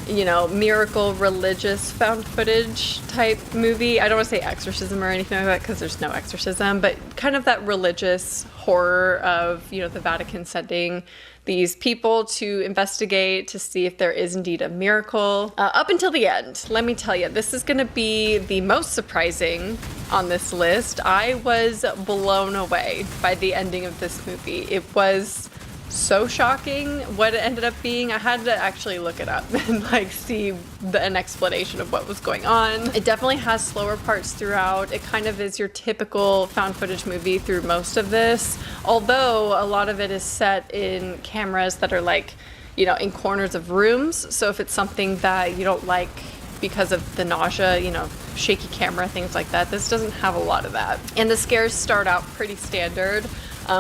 you know, miracle religious found footage type movie. I don't want to say exorcism or anything like that because there's no exorcism, but kind of that religious horror of, you know, the Vatican sending these people to investigate to see if there is indeed a miracle. Up until the end, let me tell you, this is going to be the most surprising on this list. I was blown away by the ending of this movie. It was so shocking what it ended up being. I had to actually look it up and like see an explanation of what was going on. It definitely has slower parts throughout. It kind of is your typical found footage movie through most of this, although a lot of it is set in cameras that are like, you know, in corners of rooms. So if it's something that you don't like because of the nausea, you know, shaky camera, things like that, this doesn't have a lot of that. And the scares start out pretty standard.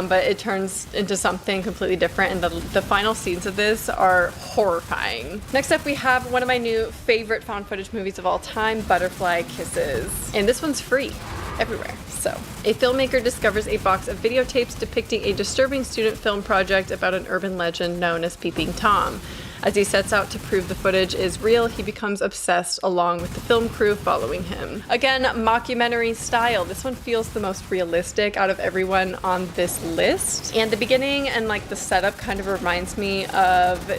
but it turns into something completely different, and the final scenes of this are horrifying. Next up, we have one of my new favorite found footage movies of all time, Butterfly Kisses. And this one's free everywhere. So, a filmmaker discovers a box of videotapes depicting a disturbing student film project about an urban legend known as Peeping Tom. As he sets out to prove the footage is real, he becomes obsessed along with the film crew following him. Again, mockumentary style. This one feels the most realistic out of everyone on this list. And the beginning and like the setup kind of reminds me of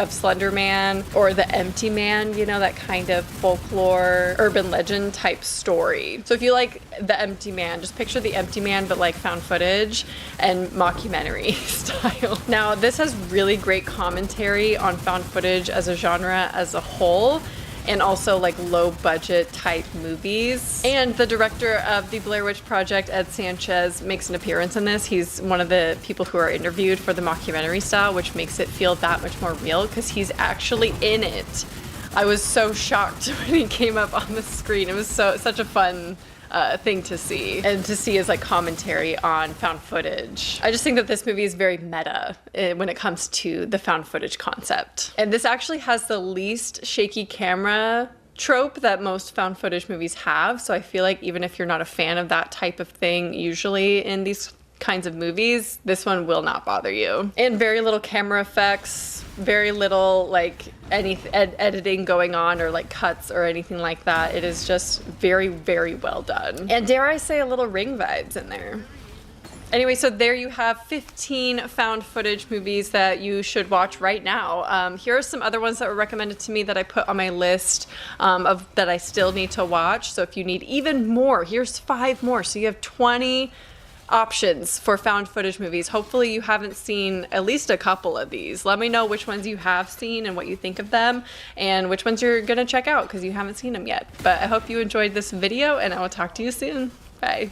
Slender Man or The Empty Man, you know, that kind of folklore, urban legend type story. So if you like The Empty Man, just picture The Empty Man but like found footage and mockumentary style. Now this has really great commentary on found footage as a genre as a whole, and also like low budget type movies. And the director of the Blair Witch Project, Ed Sanchez, makes an appearance in this. He's one of the people who are interviewed for the mockumentary style, which makes it feel that much more real because he's actually in it. I was so shocked when he came up on the screen. It was such a fun thing to see, and to see as like commentary on found footage. I just think that this movie is very meta when it comes to the found footage concept. And this actually has the least shaky camera trope that most found footage movies have. So I feel like even if you're not a fan of that type of thing usually in these kinds of movies, this one will not bother you. And very little camera effects, very little like any editing going on or like cuts or anything like that. It is just very, very well done. And dare I say a little Ring vibes in there. Anyway, so there you have 15 found footage movies that you should watch right now. Here are some other ones that were recommended to me that I put on my list of that I still need to watch. So if you need even more, here's 5 more. So you have 20 options for found footage movies. Hopefully you haven't seen at least a couple of these. Let me know which ones you have seen and what you think of them, and which ones you're gonna check out because you haven't seen them yet. But I hope you enjoyed this video, and I will talk to you soon. Bye.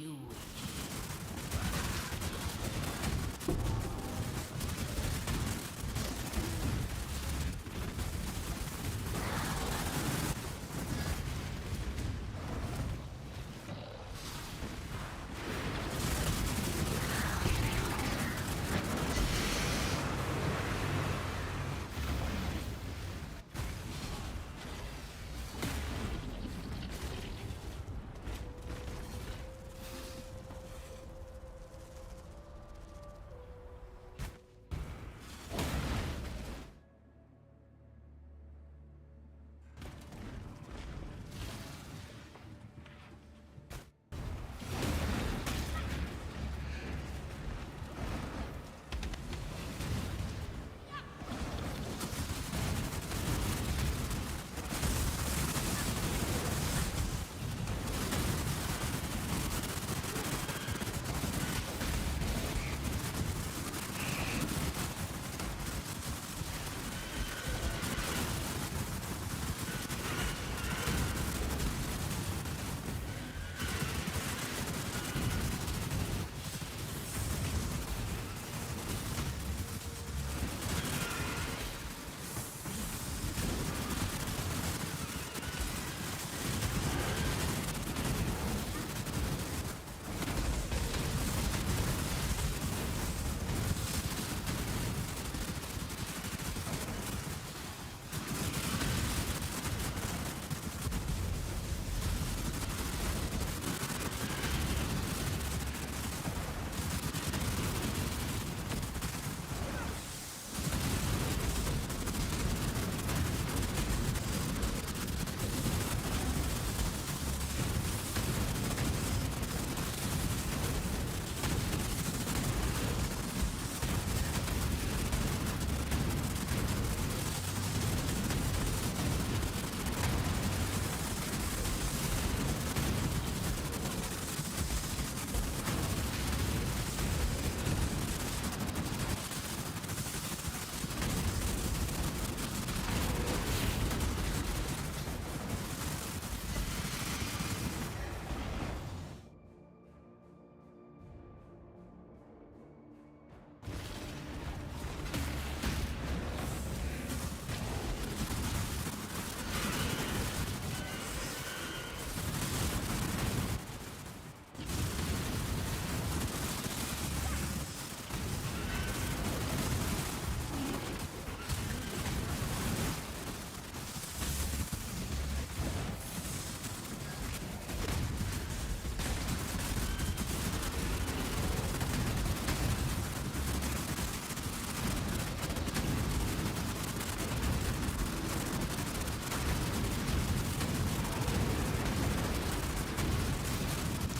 you wish.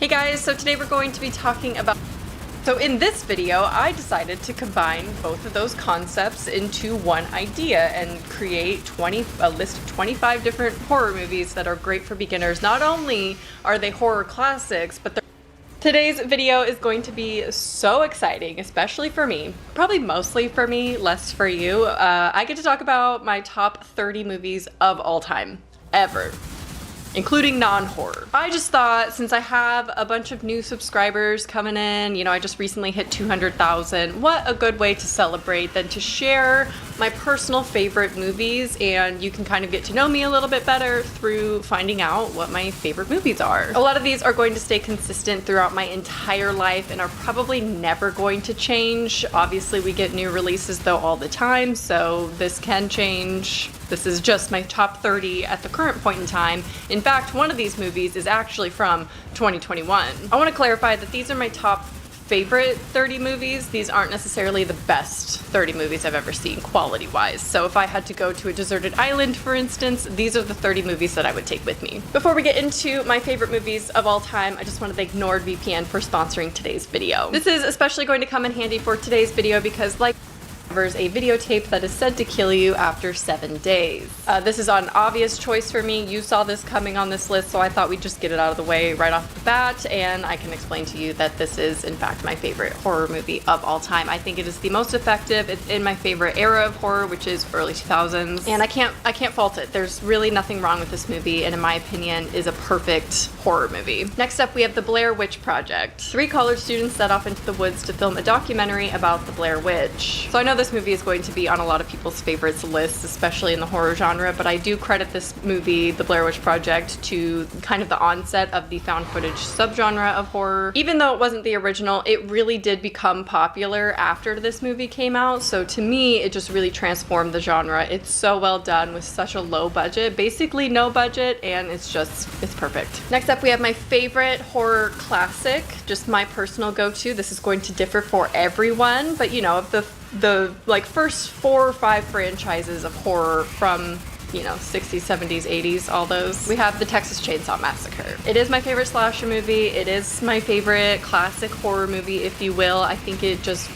Hey guys, so today we're going to be talking about... So in this video, I decided to combine both of those concepts into one idea and create a list of 25 different horror movies that are great for beginners. Not only are they horror classics, but they're... Today's video is going to be so exciting, especially for me. Probably mostly for me, less for you. I get to talk about my top 30 movies of all time, ever. Including non-horror. I just thought, since I have a bunch of new subscribers coming in, you know, I just recently hit 200,000, what a good way to celebrate than to share my personal favorite movies, and you can kind of get to know me a little bit better through finding out what my favorite movies are. A lot of these are going to stay consistent throughout my entire life and are probably never going to change. Obviously, we get new releases though all the time, so this can change. This is just my top 30 at the current point in time. In fact, one of these movies is actually from 2021. I want to clarify that these are my top favorite 30 movies. These aren't necessarily the best 30 movies I've ever seen quality-wise. So if I had to go to a deserted island, for instance, these are the 30 movies that I would take with me. Before we get into my favorite movies of all time, I just want to thank NordVPN for sponsoring today's video. This is especially going to come in handy for today's video because, like covers a videotape that is said to kill you after 7 days. This is an obvious choice for me. You saw this coming on this list, so I thought we'd just get it out of the way right off the bat, and I can explain to you that this is, in fact, my favorite horror movie of all time. I think it is the most effective. It's in my favorite era of horror, which is early 2000s, and I can't fault it. There's really nothing wrong with this movie, and in my opinion, is a perfect horror movie. Next up, we have The Blair Witch Project. 3 college students set off into the woods to film a documentary about the Blair Witch. So I know this movie is going to be on a lot of people's favorites lists, especially in the horror genre, but I do credit this movie, The Blair Witch Project, to kind of the onset of the found footage subgenre of horror. Even though it wasn't the original, it really did become popular after this movie came out, so to me, it just really transformed the genre. It's so well done with such a low budget, basically no budget, and it's perfect. Next up, we have my favorite horror classic, just my personal go-to. This is going to differ for everyone, but you know, of the like first 4 or 5 franchises of horror from, you know, 60s, 70s, 80s, all those, we have the Texas Chainsaw Massacre. It is my favorite slasher movie. It is my favorite classic horror movie, if you will. I think it just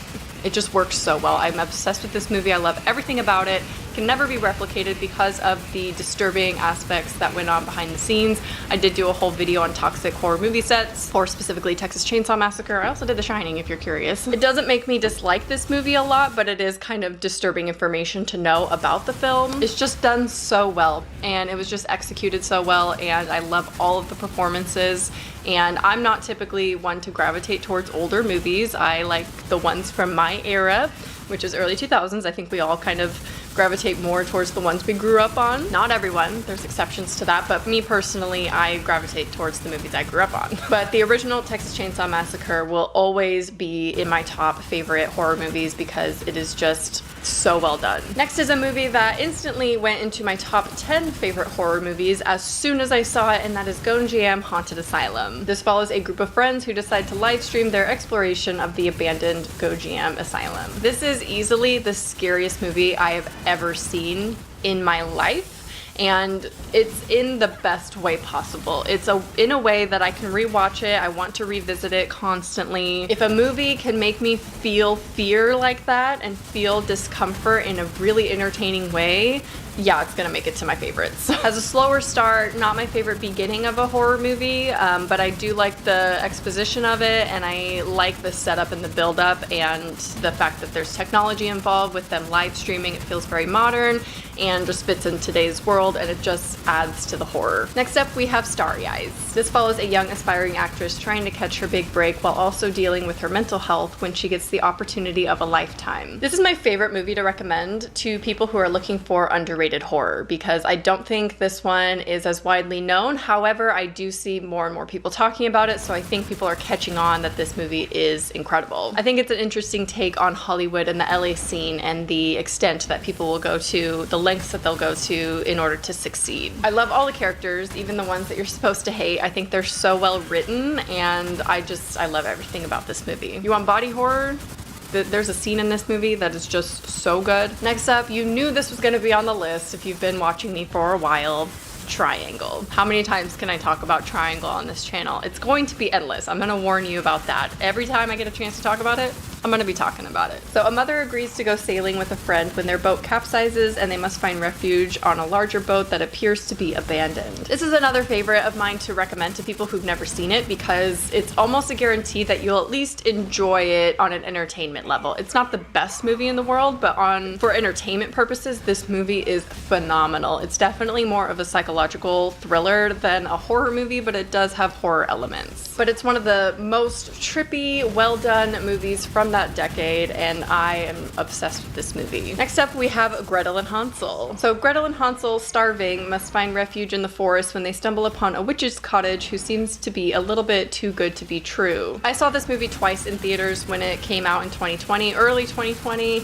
works so well. I'm obsessed with this movie. I love everything about it. Can never be replicated because of the disturbing aspects that went on behind the scenes. I did do a whole video on toxic horror movie sets, or specifically Texas Chainsaw Massacre. I also did The Shining, if you're curious. It doesn't make me dislike this movie a lot, but it is kind of disturbing information to know about the film. It's just done so well, and it was just executed so well, and I love all of the performances. And I'm not typically one to gravitate towards older movies. I like the ones from my era, which is early 2000s. I think we all kind of gravitate more towards the ones we grew up on. Not everyone, there's exceptions to that, but me personally, I gravitate towards the movies I grew up on. But the original Texas Chainsaw Massacre will always be in my top favorite horror movies because it is just so well done. Next is a movie that instantly went into my top 10 favorite horror movies as soon as I saw it, and that is Gonjiam Haunted Asylum. This follows a group of friends who decide to live stream their exploration of the abandoned Gonjiam Asylum. This is easily the scariest movie I have ever seen in my life, and it's in the best way possible. It's in a way that I can rewatch it. I want to revisit it constantly. If a movie can make me feel fear like that and feel discomfort in a really entertaining way, yeah, it's gonna make it to my favorites. Has a slower start, not my favorite beginning of a horror movie, but I do like the exposition of it, and I like the setup and the build-up, and the fact that there's technology involved with them live streaming. It feels very modern and just fits in today's world, and it just adds to the horror. Next up, we have Starry Eyes. This follows a young aspiring actress trying to catch her big break while also dealing with her mental health when she gets the opportunity of a lifetime. This is my favorite movie to recommend to people who are looking for underrated horror, because I don't think this one is as widely known. However, I do see more and more people talking about it, so I think people are catching on that this movie is incredible. I think it's an interesting take on Hollywood and the LA scene and the extent that people will go to, the lengths that they'll go to in order to succeed. I love all the characters, even the ones that you're supposed to hate. I think they're so well written, and I love everything about this movie. You want body horror? There's a scene in this movie that is just so good. Next up, you knew this was going to be on the list if you've been watching me for a while. Triangle. How many times can I talk about Triangle on this channel? It's going to be endless. I'm going to warn you about that. Every time I get a chance to talk about it, I'm going to be talking about it. So a mother agrees to go sailing with a friend when their boat capsizes and they must find refuge on a larger boat that appears to be abandoned. This is another favorite of mine to recommend to people who've never seen it, because it's almost a guarantee that you'll at least enjoy it on an entertainment level. It's not the best movie in the world, but for entertainment purposes, this movie is phenomenal. It's definitely more of a psychological thriller than a horror movie, but it does have horror elements. But it's one of the most trippy, well-done movies from that decade, and I am obsessed with this movie. Next up, we have Gretel and Hansel. So Gretel and Hansel, starving, must find refuge in the forest when they stumble upon a witch's cottage who seems to be a little bit too good to be true. I saw this movie twice in theaters when it came out in 2020, early 2020.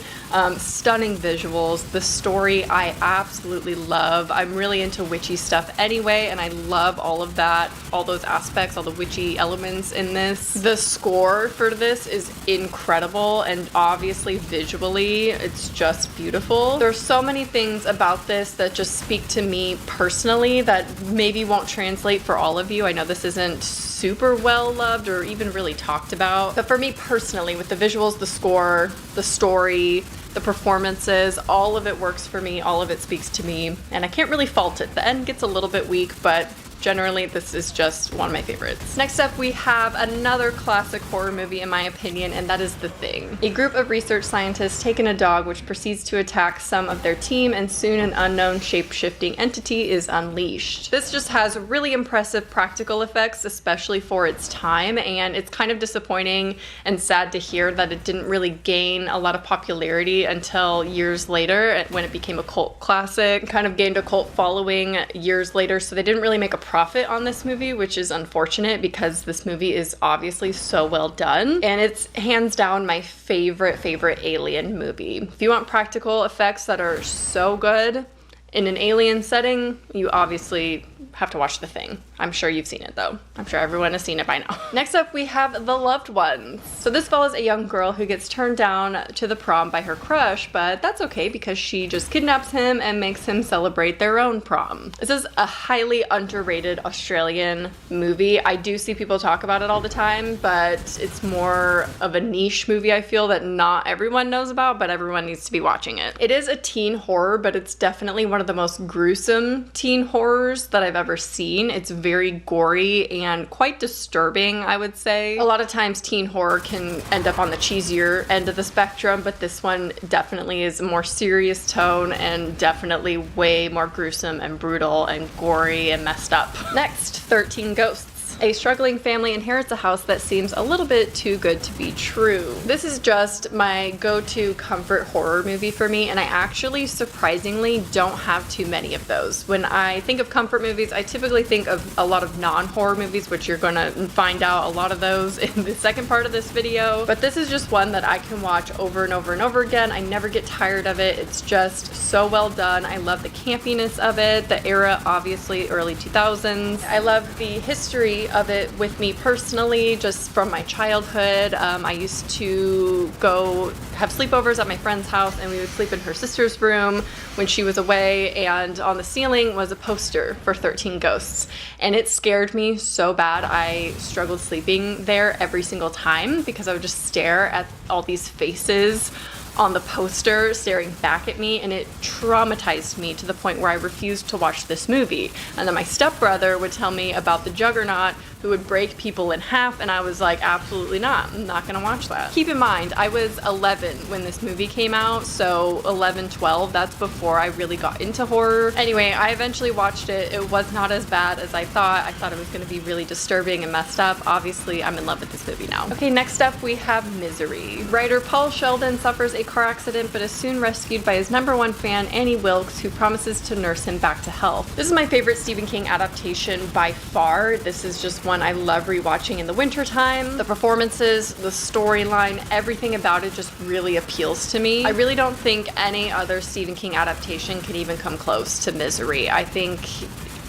Stunning visuals. The story I absolutely love. I'm really into witchy stuff anyway, and I love all of that, all those aspects, all the witchy elements in this. The score for this is incredible, and obviously visually it's just beautiful. There's so many things about this that just speak to me personally that maybe won't translate for all of you. I know this isn't super well loved or even really talked about, but for me personally, with the visuals, the score, the story, the performances, all of it works for me, all of it speaks to me, and I can't really fault it. The end gets a little bit weak, but generally, this is just one of my favorites. Next up, we have another classic horror movie in my opinion, and that is The Thing. A group of research scientists take in a dog which proceeds to attack some of their team, and soon an unknown shape-shifting entity is unleashed. This just has really impressive practical effects, especially for its time, and it's kind of disappointing and sad to hear that it didn't really gain a lot of popularity until years later when it became a cult classic. It kind of gained a cult following years later, so they didn't really make a profit on this movie, which is unfortunate because this movie is obviously so well done, and it's hands down my favorite Alien movie. If you want practical effects that are so good in an alien setting, you obviously have to watch The Thing. I'm sure you've seen it though. I'm sure everyone has seen it by now. Next up, we have The Loved Ones. So this follows a young girl who gets turned down to the prom by her crush, but that's okay because she just kidnaps him and makes him celebrate their own prom. This is a highly underrated Australian movie. I do see people talk about it all the time, but it's more of a niche movie I feel that not everyone knows about, but everyone needs to be watching it. It is a teen horror, but it's definitely one of the most gruesome teen horrors that I've ever seen. It's very gory and quite disturbing, I would say. A lot of times teen horror can end up on the cheesier end of the spectrum, but this one definitely is a more serious tone and definitely way more gruesome and brutal and gory and messed up. Next, 13 Ghosts. A struggling family inherits a house that seems a little bit too good to be true. This is just my go-to comfort horror movie for me, and I actually surprisingly don't have too many of those. When I think of comfort movies, I typically think of a lot of non-horror movies, which you're gonna find out a lot of those in the second part of this video. But this is just one that I can watch over and over and over again. I never get tired of it. It's just so well done. I love the campiness of it, the era, obviously early 2000s. I love the history of it with me personally, just from my childhood. I used to go have sleepovers at my friend's house, and we would sleep in her sister's room when she was away, and on the ceiling was a poster for 13 Ghosts, and it scared me so bad. I struggled sleeping there every single time because I would just stare at all these faces on the poster staring back at me, and it traumatized me to the point where I refused to watch this movie. And then my stepbrother would tell me about the Juggernaut who would break people in half, and I was like, absolutely not. I'm not gonna watch that. Keep in mind, I was 11 when this movie came out, so 11, 12, that's before I really got into horror. Anyway, I eventually watched it. It was not as bad as I thought. I thought it was gonna be really disturbing and messed up. Obviously, I'm in love with this movie now. Okay, next up we have Misery. Writer Paul Sheldon suffers a car accident but is soon rescued by his #1 fan, Annie Wilkes, who promises to nurse him back to health. This is my favorite Stephen King adaptation by far. This is just one I love rewatching in the wintertime. The performances, the storyline, everything about it just really appeals to me. I really don't think any other Stephen King adaptation can even come close to Misery. I think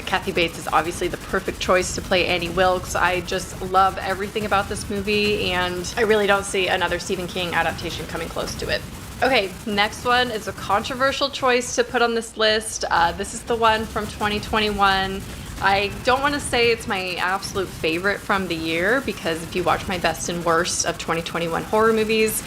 Kathy Bates is obviously the perfect choice to play Annie Wilkes. I just love everything about this movie, and I really don't see another Stephen King adaptation coming close to it. Okay, next one is a controversial choice to put on this list. This is the one from 2021. I don't want to say it's my absolute favorite from the year, because if you watch my best and worst of 2021 horror movies,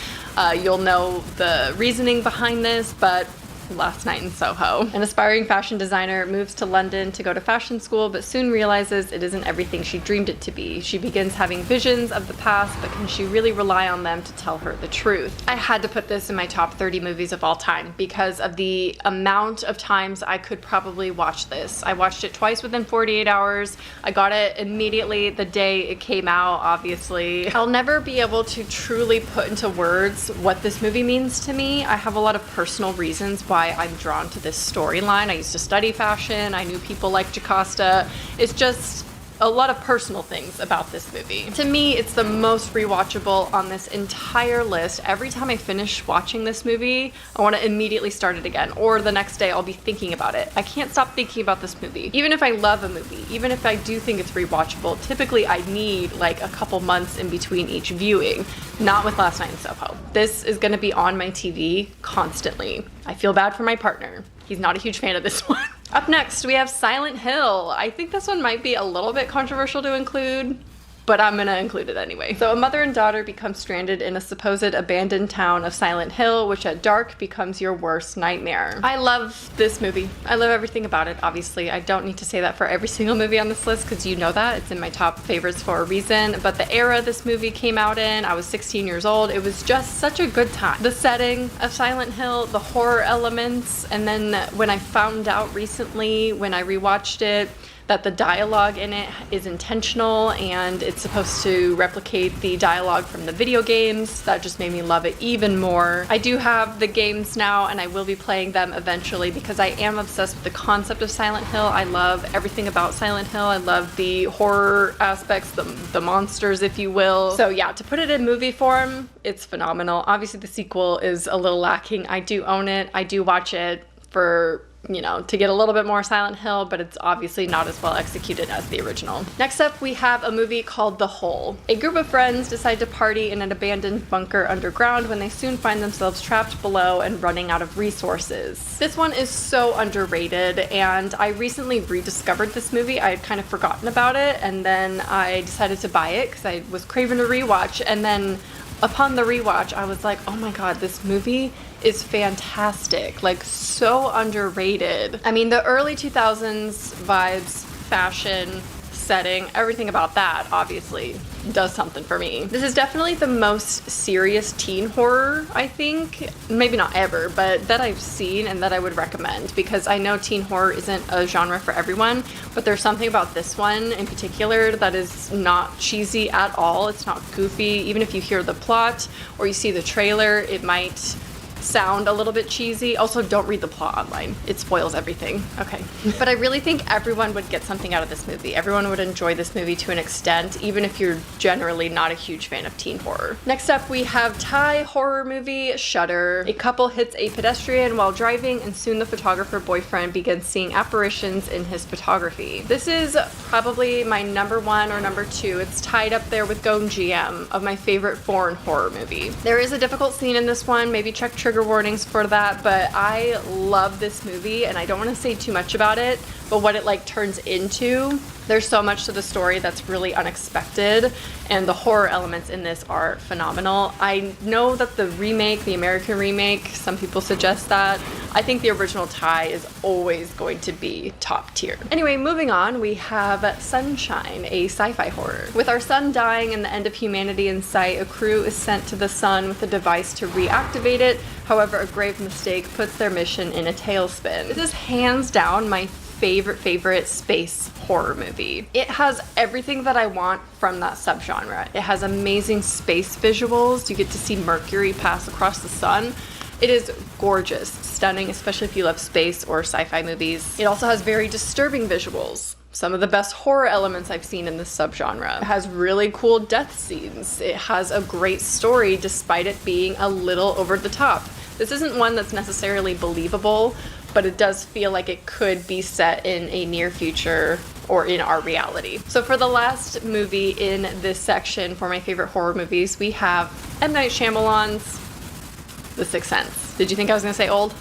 you'll know the reasoning behind this, but Last Night in Soho. An aspiring fashion designer moves to London to go to fashion school, but soon realizes it isn't everything she dreamed it to be. She begins having visions of the past, but can she really rely on them to tell her the truth? I had to put this in my top 30 movies of all time because of the amount of times I could probably watch this. I watched it twice within 48 hours. I got it immediately the day it came out, obviously. I'll never be able to truly put into words what this movie means to me. I have a lot of personal reasons why I'm drawn to this storyline. I used to study fashion. I knew people like Jocasta. It's just a lot of personal things about this movie. To me, it's the most rewatchable on this entire list. Every time I finish watching this movie, I want to immediately start it again, or the next day I'll be thinking about it. I can't stop thinking about this movie. Even if I love a movie, even if I do think it's rewatchable, typically I need like a couple months in between each viewing. Not with Last Night in Soho. This is going to be on my TV constantly. I feel bad for my partner. He's not a huge fan of this one. Up next, we have Silent Hill. I think this one might be a little bit controversial to include. but I'm gonna include it anyway. So a mother and daughter become stranded in a supposed abandoned town of Silent Hill, which at dark becomes your worst nightmare. I love this movie. I love everything about it, obviously. I don't need to say that for every single movie on this list because you know that. It's in my top favorites for a reason, but the era this movie came out in, I was 16 years old. It was just such a good time. The setting of Silent Hill, the horror elements, and then when I found out recently when I rewatched it, that the dialogue in it is intentional and it's supposed to replicate the dialogue from the video games. That just made me love it even more. I do have the games now and I will be playing them eventually because I am obsessed with the concept of Silent Hill. I love everything about Silent Hill. I love the horror aspects, the monsters, if you will. So yeah, to put it in movie form, it's phenomenal. Obviously the sequel is a little lacking. I do own it. I do watch it for, you know, to get a little bit more Silent Hill, but it's obviously not as well executed as the original. Next up, we have a movie called The Hole. A group of friends decide to party in an abandoned bunker underground when they soon find themselves trapped below and running out of resources. This one is so underrated, and I recently rediscovered this movie. I had kind of forgotten about it, and then I decided to buy it because I was craving a rewatch, and then upon the rewatch, I was like, oh my god, this movie is fantastic, like so underrated. I mean, the early 2000s vibes, fashion, setting, everything about that obviously does something for me. This is definitely the most serious teen horror, I think, maybe not ever, but that I've seen and that I would recommend, because I know teen horror isn't a genre for everyone, but there's something about this one in particular that is not cheesy at all. It's not goofy. Even if you hear the plot or you see the trailer, it might sound a little bit cheesy. Also, don't read the plot online. It spoils everything. Okay. But I really think everyone would get something out of this movie. Everyone would enjoy this movie to an extent, even if you're generally not a huge fan of teen horror. Next up, we have Thai horror movie Shudder. A couple hits a pedestrian while driving, and soon the photographer boyfriend begins seeing apparitions in his photography. This is probably my number one or number two. It's tied up there with Gone GM of my favorite foreign horror movie. There is a difficult scene in this one. Maybe check trigger warnings for that, but I love this movie and I don't want to say too much about it, but what it like turns into, there's so much to the story that's really unexpected, and the horror elements in this are phenomenal. I know that the remake, the American remake, some people suggest that. I think the original Thai is always going to be top tier. Anyway, moving on, we have Sunshine, a sci-fi horror. With our sun dying and the end of humanity in sight, a crew is sent to the sun with a device to reactivate it. However, a grave mistake puts their mission in a tailspin. This is hands down my favorite space horror movie. It has everything that I want from that subgenre. It has amazing space visuals. You get to see Mercury pass across the sun. It is gorgeous, stunning, especially if you love space or sci-fi movies. It also has very disturbing visuals. Some of the best horror elements I've seen in this subgenre. It has really cool death scenes. It has a great story despite it being a little over the top. This isn't one that's necessarily believable, but it does feel like it could be set in a near future or in our reality. So for the last movie in this section for my favorite horror movies, we have M. Night Shyamalan's The Sixth Sense. Did you think I was gonna say old?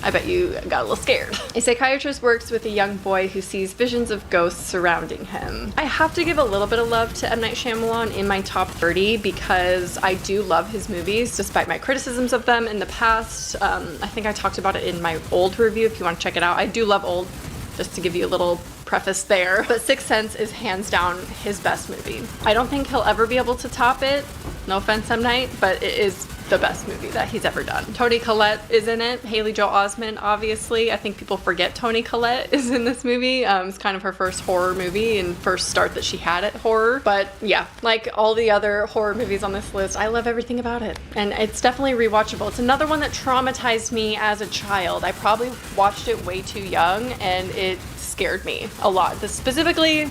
I bet you got a little scared. A psychiatrist works with a young boy who sees visions of ghosts surrounding him. I have to give a little bit of love to M. Night Shyamalan in my top 30 because I do love his movies despite my criticisms of them in the past. I think I talked about it in my old review if you want to check it out. I do love old, just to give you a little preface there. But Sixth Sense is hands down his best movie. I don't think he'll ever be able to top it. No offense, M. Night, but it is the best movie that he's ever done. Toni Collette is in it. Haley Joel Osment, obviously. I think people forget Toni Collette is in this movie. It's kind of her first horror movie and first start that she had at horror. But yeah, like all the other horror movies on this list, I love everything about it. And it's definitely rewatchable. It's another one that traumatized me as a child. I probably watched it way too young and it scared me a lot. Specifically,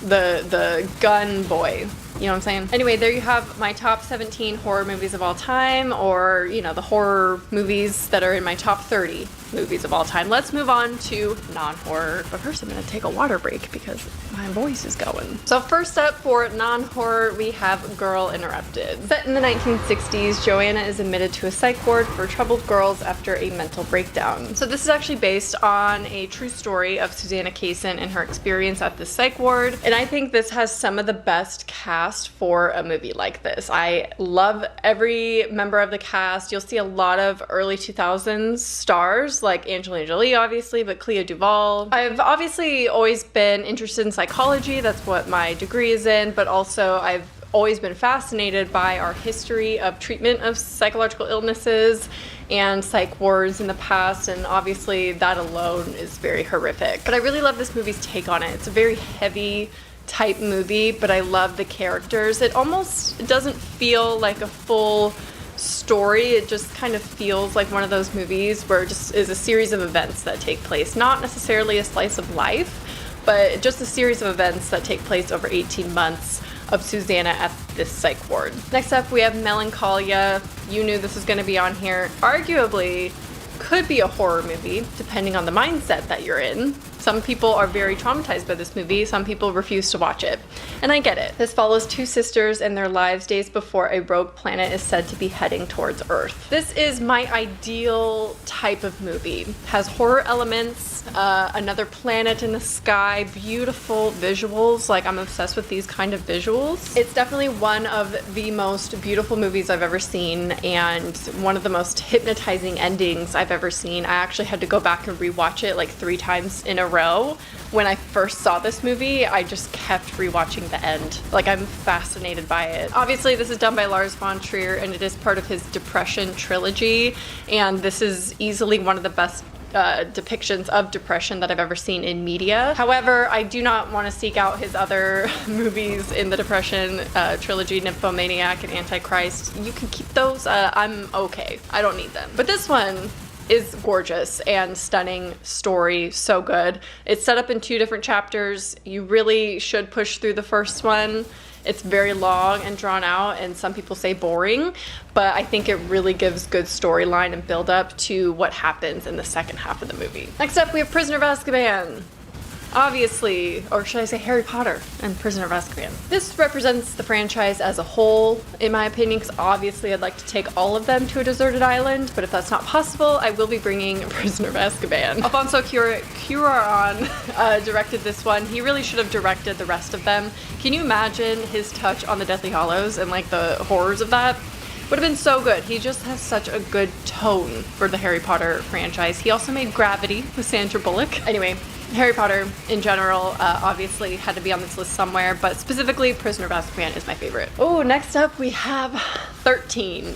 the gun boy. You know what I'm saying? Anyway, there you have my top 17 horror movies of all time, or, you know, the horror movies that are in my top 30 movies of all time. Let's move on to non-horror. But first I'm gonna take a water break because my voice is going. So first up for non-horror, we have Girl Interrupted. Set in the 1960s, Joanna is admitted to a psych ward for troubled girls after a mental breakdown. So this is actually based on a true story of Susanna Kaysen and her experience at the psych ward. And I think this has some of the best cast for a movie like this. I love every member of the cast. You'll see a lot of early 2000s stars like Angelina Jolie, obviously, but Clea Duvall. I've obviously always been interested in psychology. That's what my degree is in, but also I've always been fascinated by our history of treatment of psychological illnesses and psych wards in the past, and obviously that alone is very horrific. But I really love this movie's take on it. It's a very heavy type movie, but I love the characters. It almost doesn't feel like a full story. It just kind of feels like one of those movies where it just is a series of events that take place, not necessarily a slice of life, but just a series of events that take place over 18 months of Susanna at this psych ward. Next up, we have Melancholia. You knew this was going to be on here. Arguably, could be a horror movie, depending on the mindset that you're in. Some people are very traumatized by this movie, some people refuse to watch it. And I get it. This follows two sisters and their lives days before a rogue planet is said to be heading towards Earth. This is my ideal type of movie. It has horror elements, another planet in the sky, beautiful visuals. Like, I'm obsessed with these kind of visuals. It's definitely one of the most beautiful movies I've ever seen and one of the most hypnotizing endings I've ever seen. I actually had to go back and rewatch it like 3 times in a row. When I first saw this movie, I just kept rewatching the end. Like, I'm fascinated by it. Obviously, this is done by Lars von Trier, and it is part of his Depression trilogy, and this is easily one of the best depictions of depression that I've ever seen in media. However, I do not want to seek out his other movies in the Depression trilogy, Nymphomaniac and Antichrist. You can keep those. I'm okay. I don't need them. But this one is gorgeous and stunning story, so good. It's set up in 2 different chapters. You really should push through the first one. It's very long and drawn out, and some people say boring, but I think it really gives good storyline and build up to what happens in the second half of the movie. Next up, we have Prisoner of Azkaban. Obviously, or should I say Harry Potter and Prisoner of Azkaban. This represents the franchise as a whole, in my opinion, because obviously I'd like to take all of them to a deserted island, but if that's not possible, I will be bringing Prisoner of Azkaban. Alfonso Cuarón directed this one. He really should have directed the rest of them. Can you imagine his touch on the Deathly Hallows and like the horrors of that? Would have been so good. He just has such a good tone for the Harry Potter franchise. He also made Gravity with Sandra Bullock. Anyway, Harry Potter in general obviously had to be on this list somewhere, but specifically Prisoner of Azkaban is my favorite. Oh, next up we have 13.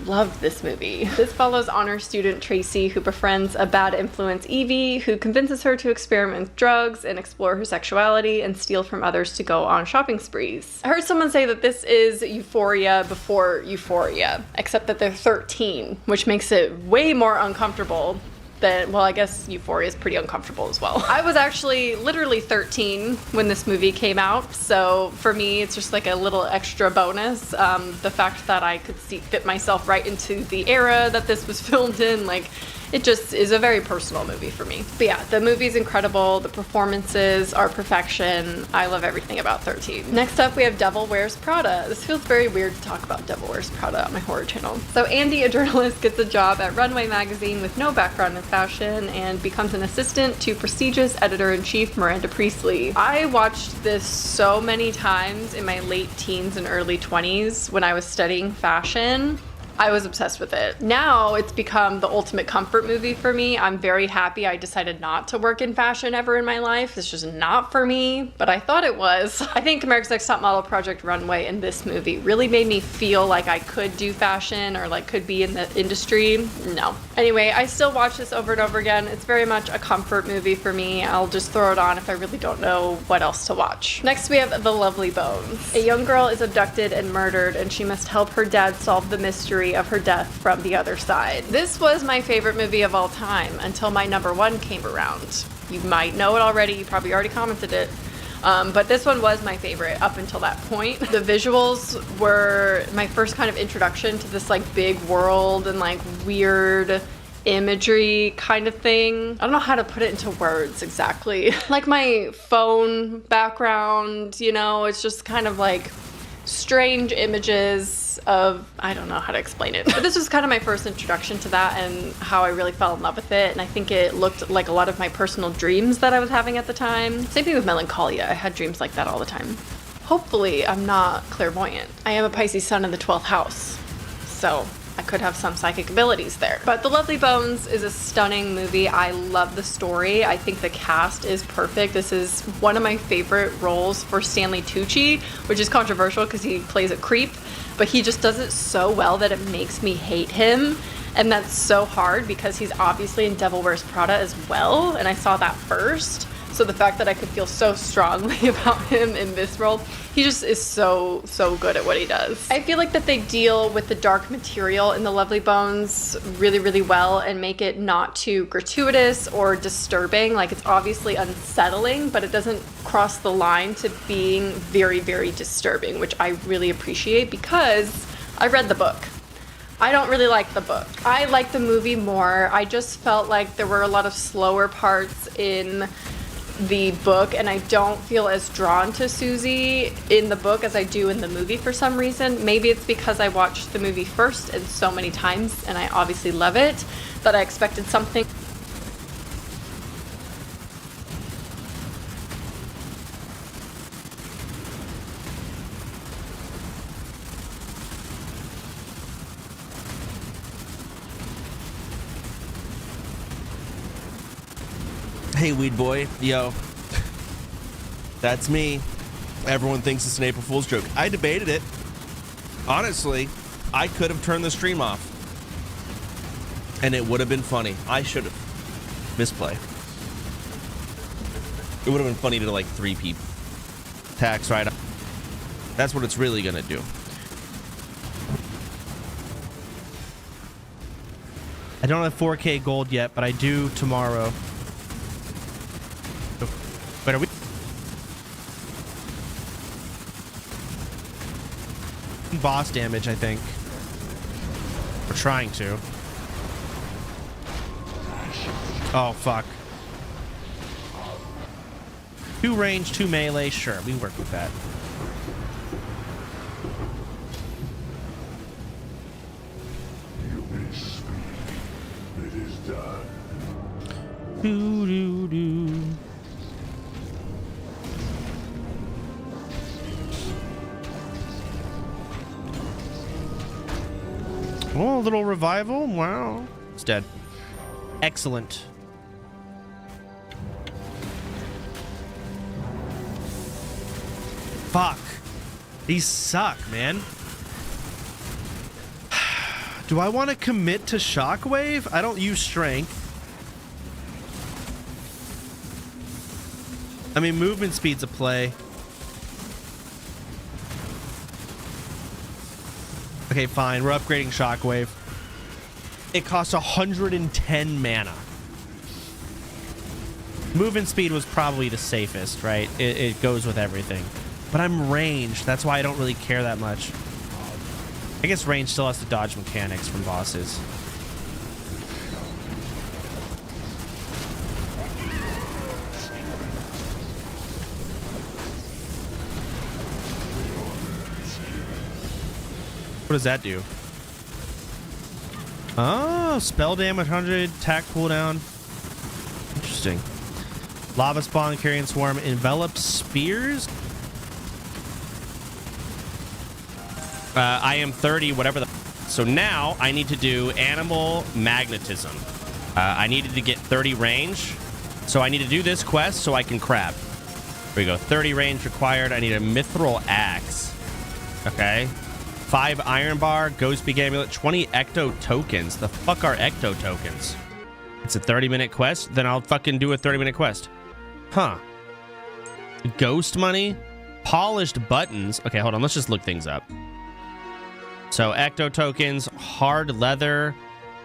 Loved this movie. This follows honor student Tracy, who befriends a bad influence Evie, who convinces her to experiment with drugs and explore her sexuality and steal from others to go on shopping sprees. I heard someone say that this is Euphoria before Euphoria, except that they're 13, which makes it way more uncomfortable. Well, I guess Euphoria is pretty uncomfortable as well. I was actually literally 13 when this movie came out, so for me it's just like a little extra bonus. The fact that I could fit myself right into the era that this was filmed in, like, it just is a very personal movie for me. But yeah, the movie's incredible, the performances are perfection. I love everything about 13. Next up we have Devil Wears Prada. This feels very weird to talk about Devil Wears Prada on my horror channel. So Andy, a journalist, gets a job at Runway magazine with no background in fashion and becomes an assistant to prestigious editor-in-chief Miranda Priestley. I watched this so many times in my late teens and early 20s when I was studying fashion. I was obsessed with it. Now it's become the ultimate comfort movie for me. I'm very happy I decided not to work in fashion ever in my life. It's just not for me, but I thought it was. I think America's Next Top Model, Project Runway, and this movie really made me feel like I could do fashion or like could be in the industry. No. Anyway, I still watch this over and over again. It's very much a comfort movie for me. I'll just throw it on if I really don't know what else to watch. Next we have The Lovely Bones. A young girl is abducted and murdered, and she must help her dad solve the mystery of her death from the other side. This was my favorite movie of all time until my number 1 came around. You might know it already, you probably already commented it. But this one was my favorite up until that point. The visuals were my first kind of introduction to this like big world and like weird imagery kind of thing. I don't know how to put it into words exactly. Like my phone background, you know, it's just kind of like strange images of, I don't know how to explain it. But this was kind of my first introduction to that and how I really fell in love with it. And I think it looked like a lot of my personal dreams that I was having at the time. Same thing with Melancholia. I had dreams like that all the time. Hopefully I'm not clairvoyant. I am a Pisces sun in the 12th house, so I could have some psychic abilities there. But The Lovely Bones is a stunning movie. I love the story. I think the cast is perfect. This is one of my favorite roles for Stanley Tucci, which is controversial because he plays a creep, but he just does it so well that it makes me hate him. And that's so hard because he's obviously in Devil Wears Prada as well, and I saw that first. So the fact that I could feel so strongly about him in this role, he just is so good at what he does. I feel like that they deal with the dark material in The Lovely Bones really, really well and make it not too gratuitous or disturbing. Like, it's obviously unsettling, but it doesn't cross the line to being very, very disturbing, which I really appreciate because I read the book. I don't really like the book. I like the movie more. I just felt like there were a lot of slower parts in the book, and I don't feel as drawn to Susie in the book as I do in the movie for some reason. Maybe it's because I watched the movie first and so many times, and I obviously love it, that I expected something. Hey, Weed Boy. Yo. That's me. Everyone thinks it's an April Fool's joke. I debated it. Honestly, I could have turned the stream off. And it would have been funny. I should have. Misplay. It would have been funny to like 3 people. Tax right. That's what it's really gonna do. I don't have 4K gold yet, but I do tomorrow. But are we boss damage? I think we're trying to. Oh fuck. 2 range, 2 melee. Sure, we work with that. It is done. Doo doo doo. Oh, a little revival. Wow. It's dead. Excellent. Fuck. These suck, man. Do I want to commit to Shockwave? I don't use Strength. I mean, movement speed's a play. Okay, fine. We're upgrading Shockwave. It costs 110 mana. Movement speed was probably the safest, right? It goes with everything. But I'm ranged. That's why I don't really care that much. I guess range still has to dodge mechanics from bosses. What does that do? Oh, spell damage 100, attack cooldown. Interesting. Lava spawn, carrion swarm, envelop spears. I am 30, whatever the. So now I need to do animal magnetism. I needed to get 30 range. So I need to do this quest so I can crab. Here we go. 30 range required. I need a mithril axe. Okay. 5 iron bar, ghost beak amulet, 20 ecto tokens. The fuck are ecto tokens? It's a 30-minute quest? Then I'll fucking do a 30-minute quest. Huh. Ghost money? Polished buttons. Okay, hold on. Let's just look things up. So ecto tokens, hard leather,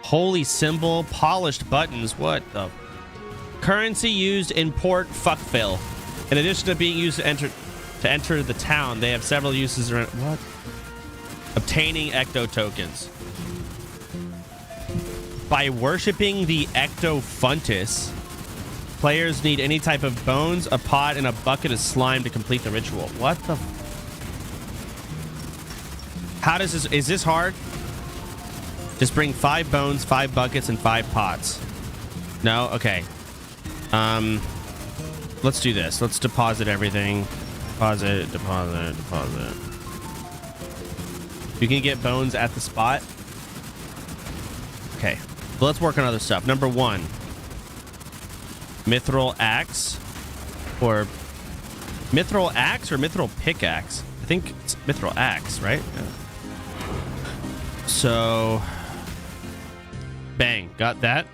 holy symbol, polished buttons. What the? Currency used in port fuckfill. In addition to being used to enter the town, they have several uses around. What? Obtaining ecto tokens. By worshipping the Ectofuntus, players need any type of bones, a pot, and a bucket of slime to complete the ritual. What the? How does this? Is this hard? Just bring 5 bones, 5 buckets, and 5 pots. No? Okay. Let's do this. Let's deposit everything. Deposit, deposit, deposit. You can get bones at the spot. Okay. So let's work on other stuff. Number 1. Mithril axe. Or mithril axe or mithril pickaxe? I think it's mithril axe, right? Yeah. So... Bang. Got that.